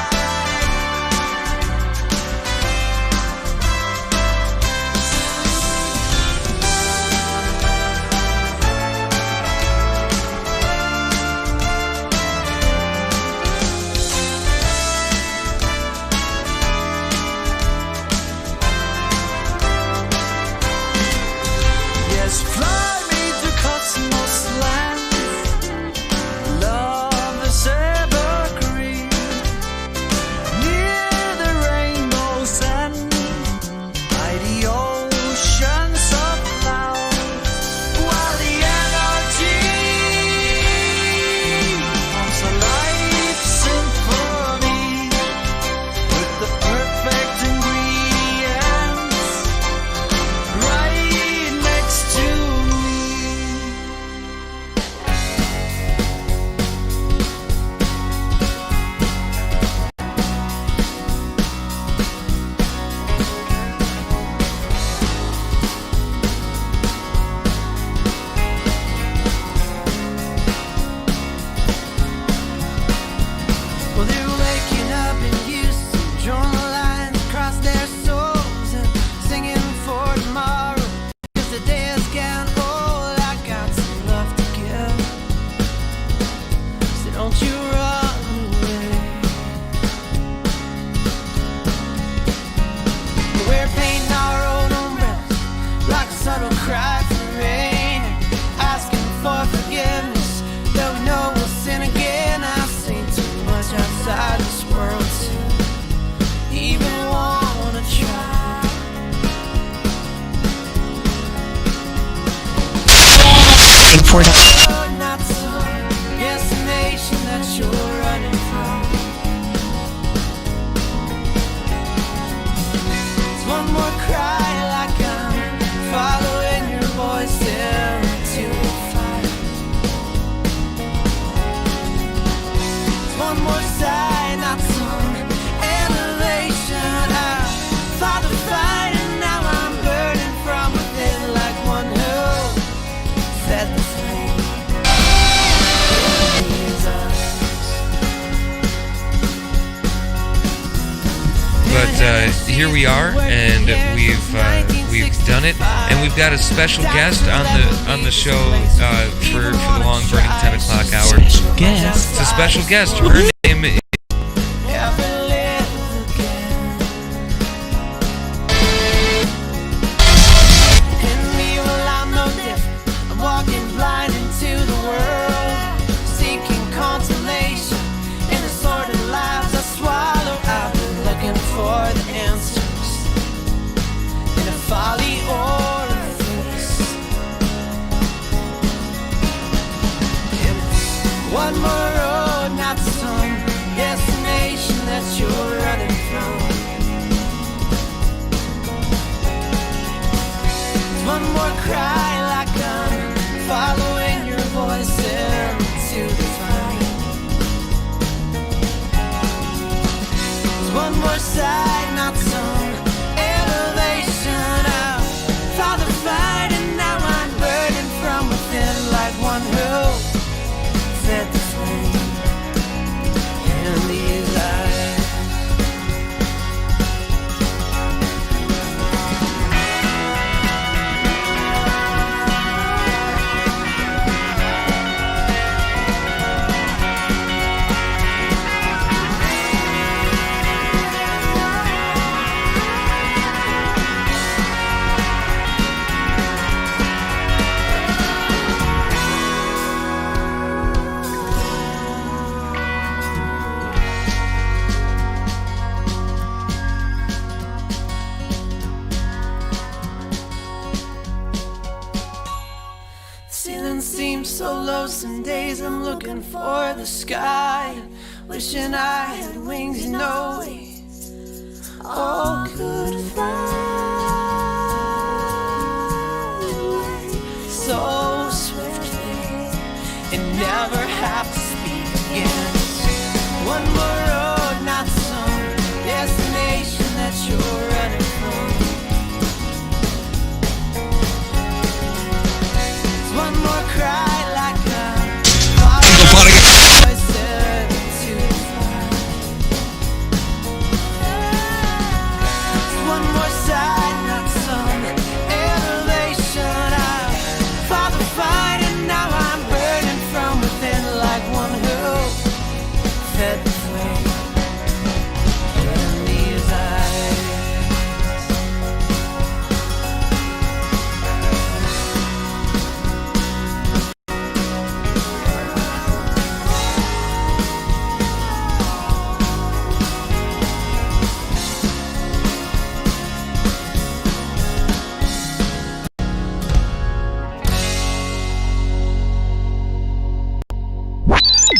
Yes, fly me to cosmos land. Love is evergreen. Near the rainbow's end, by the oceans of clouds, while the energy forms a light symphony with the perfect ingredients right next to me. Well, they're waking up and used to drawing lines across their souls and singing for tomorrow. 'Cause the day is getting old, I got some love to give. So don't you run away. We're painting our own umbrellas like a subtle cry for rain, asking for forgiveness. Though we know we'll sin again. I've seen too much outside this world to even wanna try. Oh, not some destination that you're running from. It's one more cry like I'm following your voice into a fire. It's one more sigh, not some elevation. I fought the fight and now I'm burning from within like one who fed the flame. These eyes. But here we are, and we've done it, and we've got a special guest on the show for the long burning 10 o'clock hour. Guest. It's a special guest. Her name is Ever live again. In me, well, I'm no different. I'm walking blind into the world, seeking consolation in the sordid lives I swallow. I've been looking for the answers in a folly or a face. And it's one more road, not some one more cry like I'm following your voice into the fire. There's one more sigh, not some elevation out. Father fight, and now I'm burning from within like one who fed the flame in these eyes. So low, some days I'm looking for the sky, wishing I had wings, you know we all could fly so swiftly and never have to speak again. One more road, not some destination that you're running from. One more cry.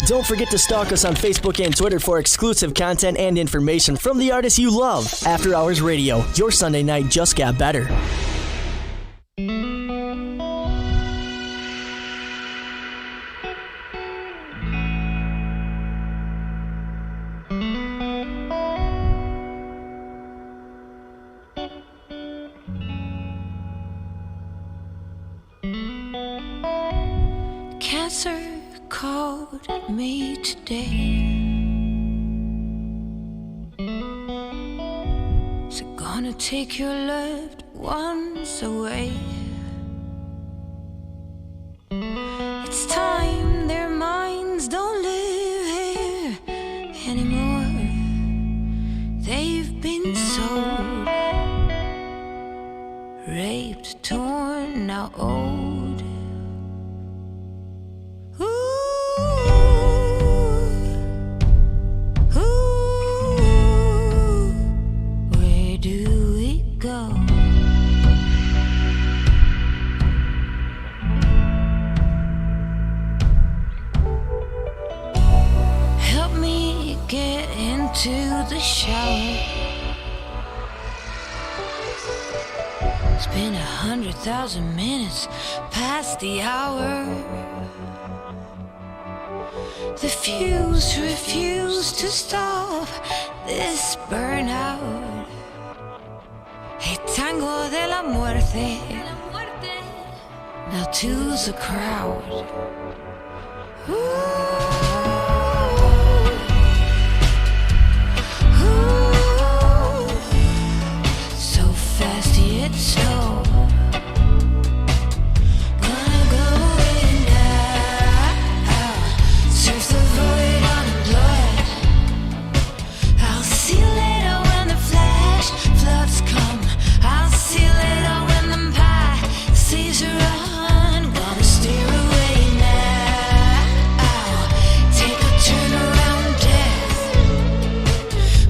Don't forget to stalk us on Facebook and Twitter for exclusive content and information from the artists you love. After Hours Radio, your Sunday night just got better. Cancer called me today. Is it gonna take your loved ones away? It's time their minds don't live here anymore. They've been sold, raped, torn, now old. To the shower. It's been 100,000 minutes past the hour. The fuse refused to stop this burnout. El tango de la muerte. Now to's the crowd. Ooh. Slow. Gonna go in now. Surf the void unemployed. I'll see you later when the flash floods come. I'll see you later when the pie seas run. Gonna steer away now. Take a turn around death.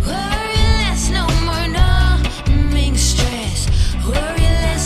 Worry less, no more numbing stress. Worry less,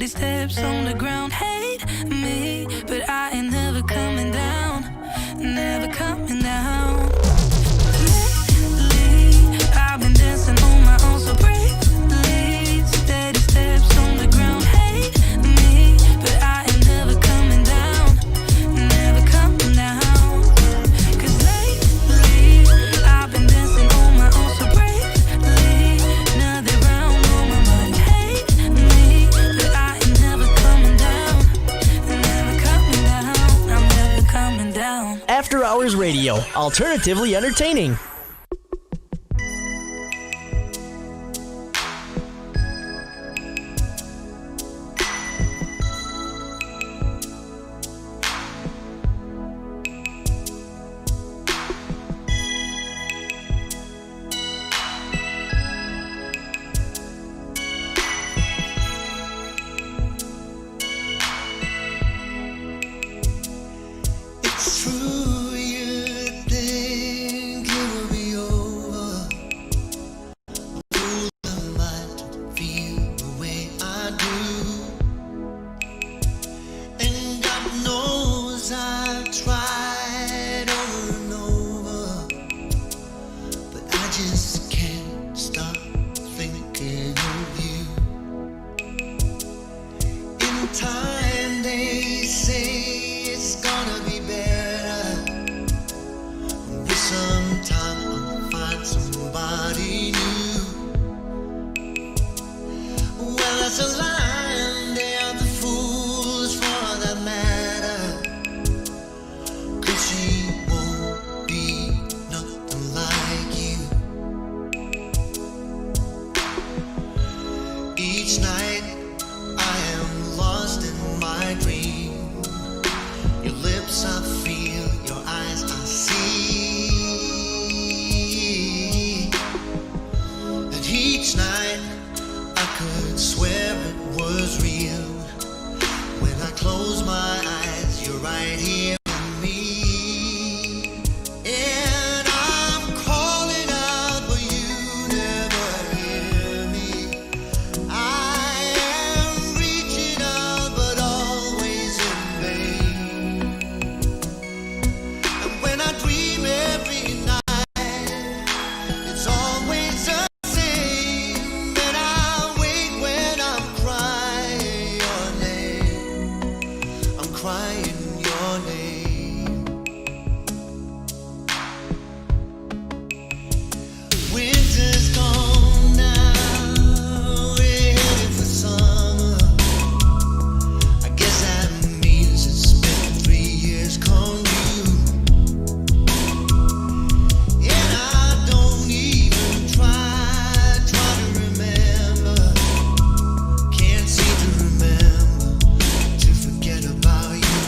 steady steps on the ground. Hate me, but I ain't never coming down. Never coming down. Lately, I've been dancing on my own so bravely. Steady steps on the ground. Hate me, but I ain't never coming down. Never coming down. 'Cause lately, I've been dancing on my own so bravely. Another round on my mind. Hate me, but I ain't never coming down. Never coming down. I'm never coming down. After Hours Radio, alternatively entertaining. It's true, you think it will be over. Fool am I to feel the way I do? And God knows I've tried over and over, but I just can't stop thinking of you. In time they say it's gonna be better. With some time I'll find somebody new. Well, that's a lie, they are the fools for that matter. 'Cause she won't be nothing like you. Each night I am lost in my dream. Your lips I feel, your eyes I see. And each night I could swear it was real. When I close my eyes, you're right here with me. And I'm calling out, but you never hear me. I am reaching out, but always in vain. And when I dream every night, it's always the same. That I wake when I'm crying your name. I'm crying your name. Winter's gone now, we're headed for summer. I guess that means it's been 3 years come due. And I don't even try to remember. Can't seem to remember to forget about you.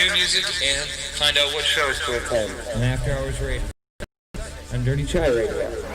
new music and find out what shows to attend on After Hours Radio on Dirty Chai Radio.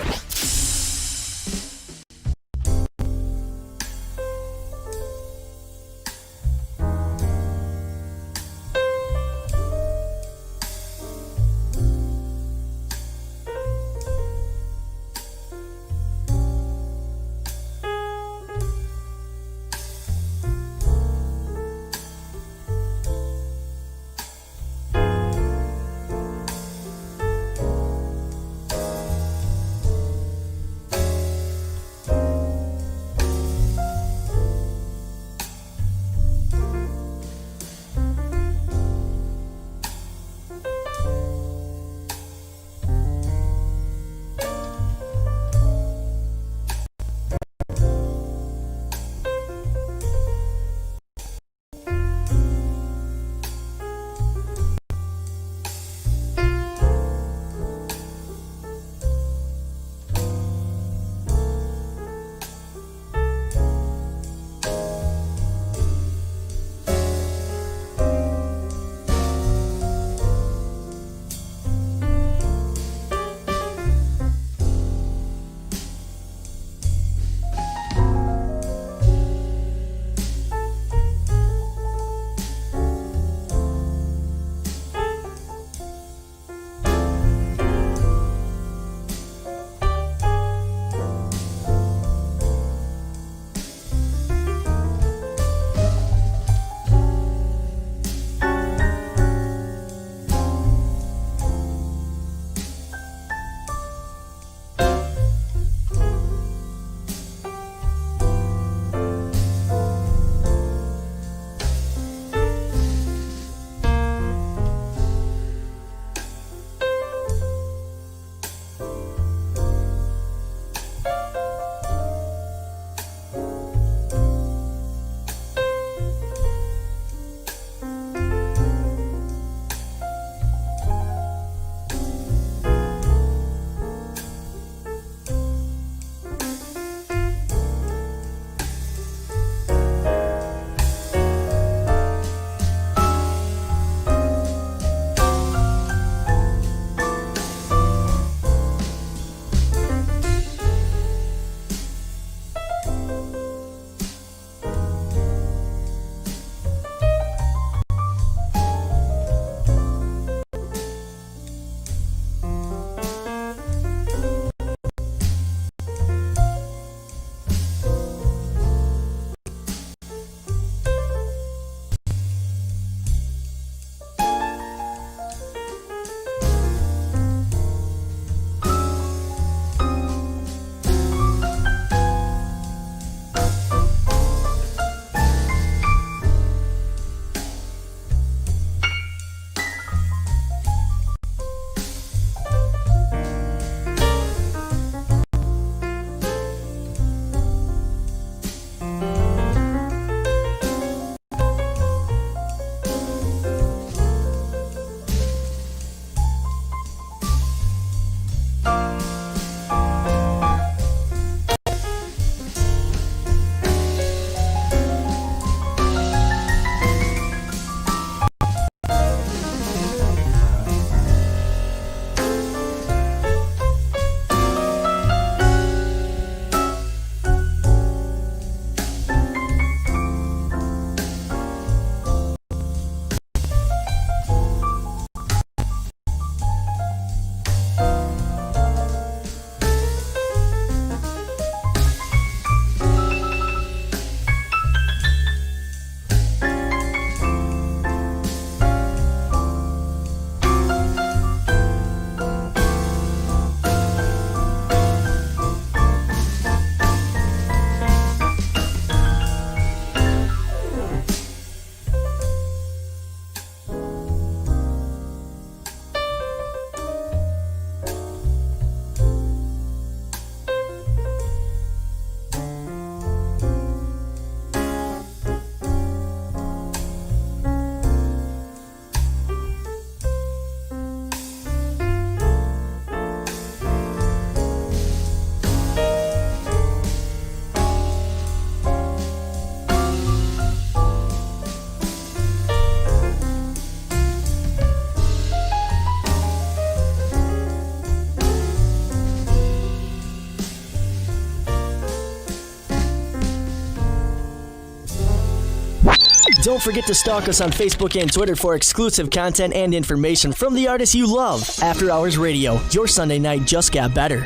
Don't forget to stalk us on Facebook and Twitter for exclusive content and information from the artists you love. After Hours Radio, your Sunday night just got better.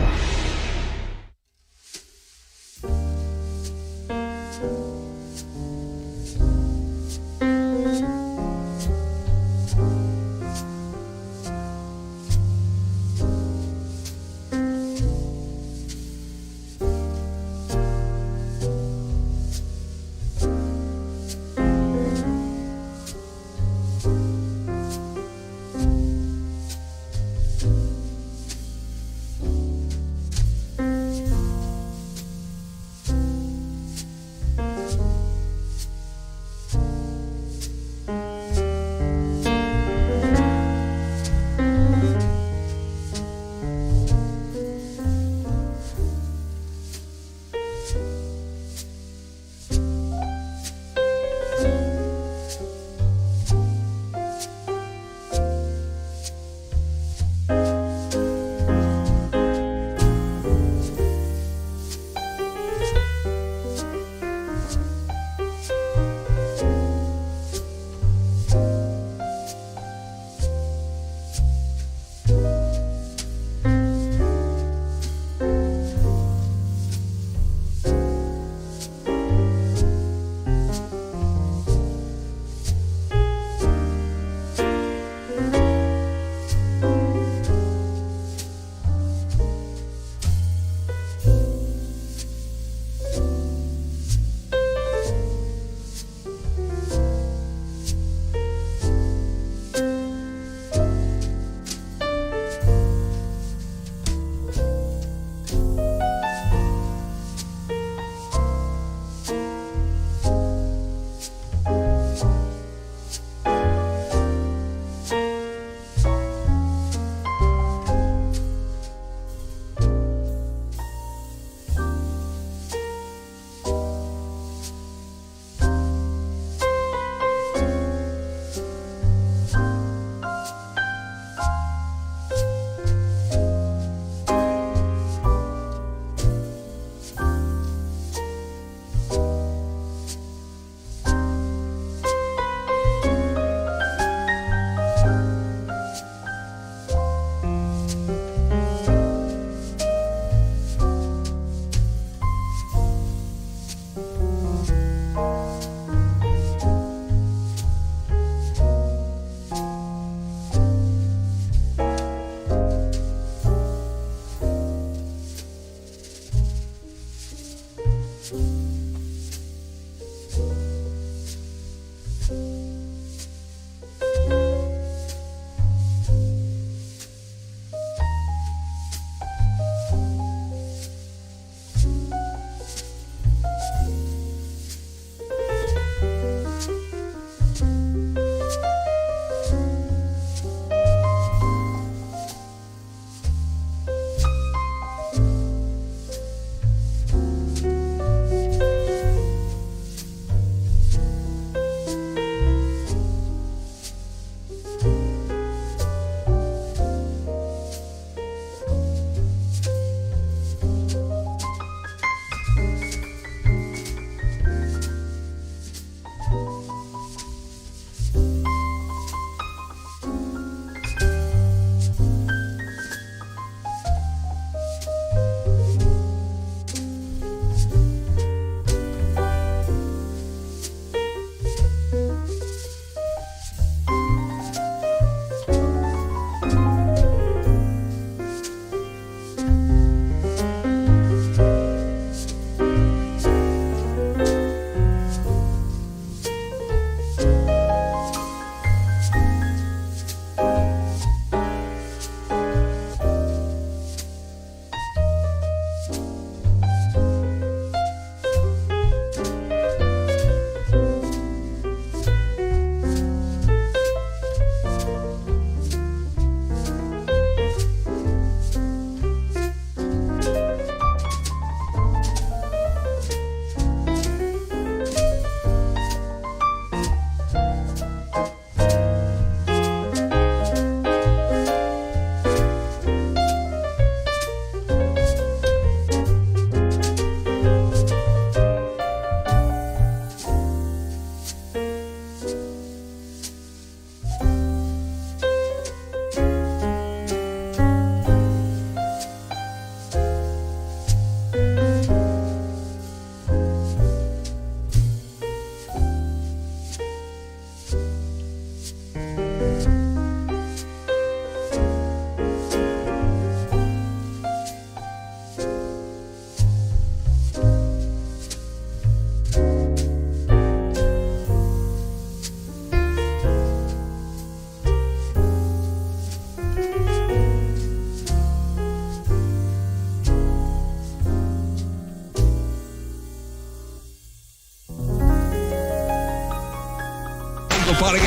potting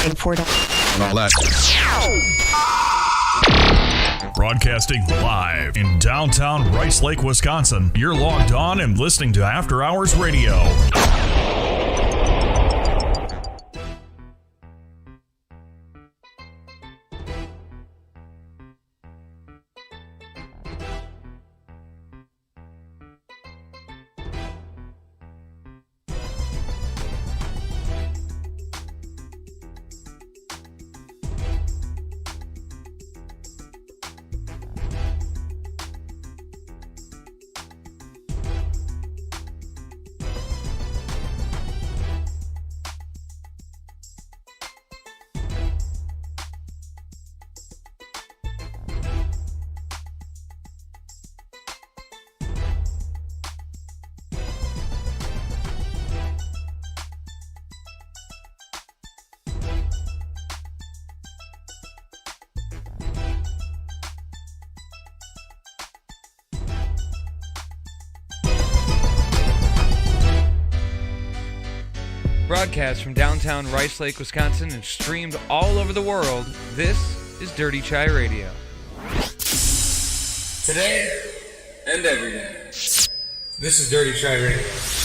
and all that. Broadcasting live in downtown Rice Lake, Wisconsin. You're logged on and listening to After Hours Radio. Broadcast from downtown Rice Lake, Wisconsin, and streamed all over the world, this is Dirty Chai Radio. Today and every day. This is Dirty Chai Radio.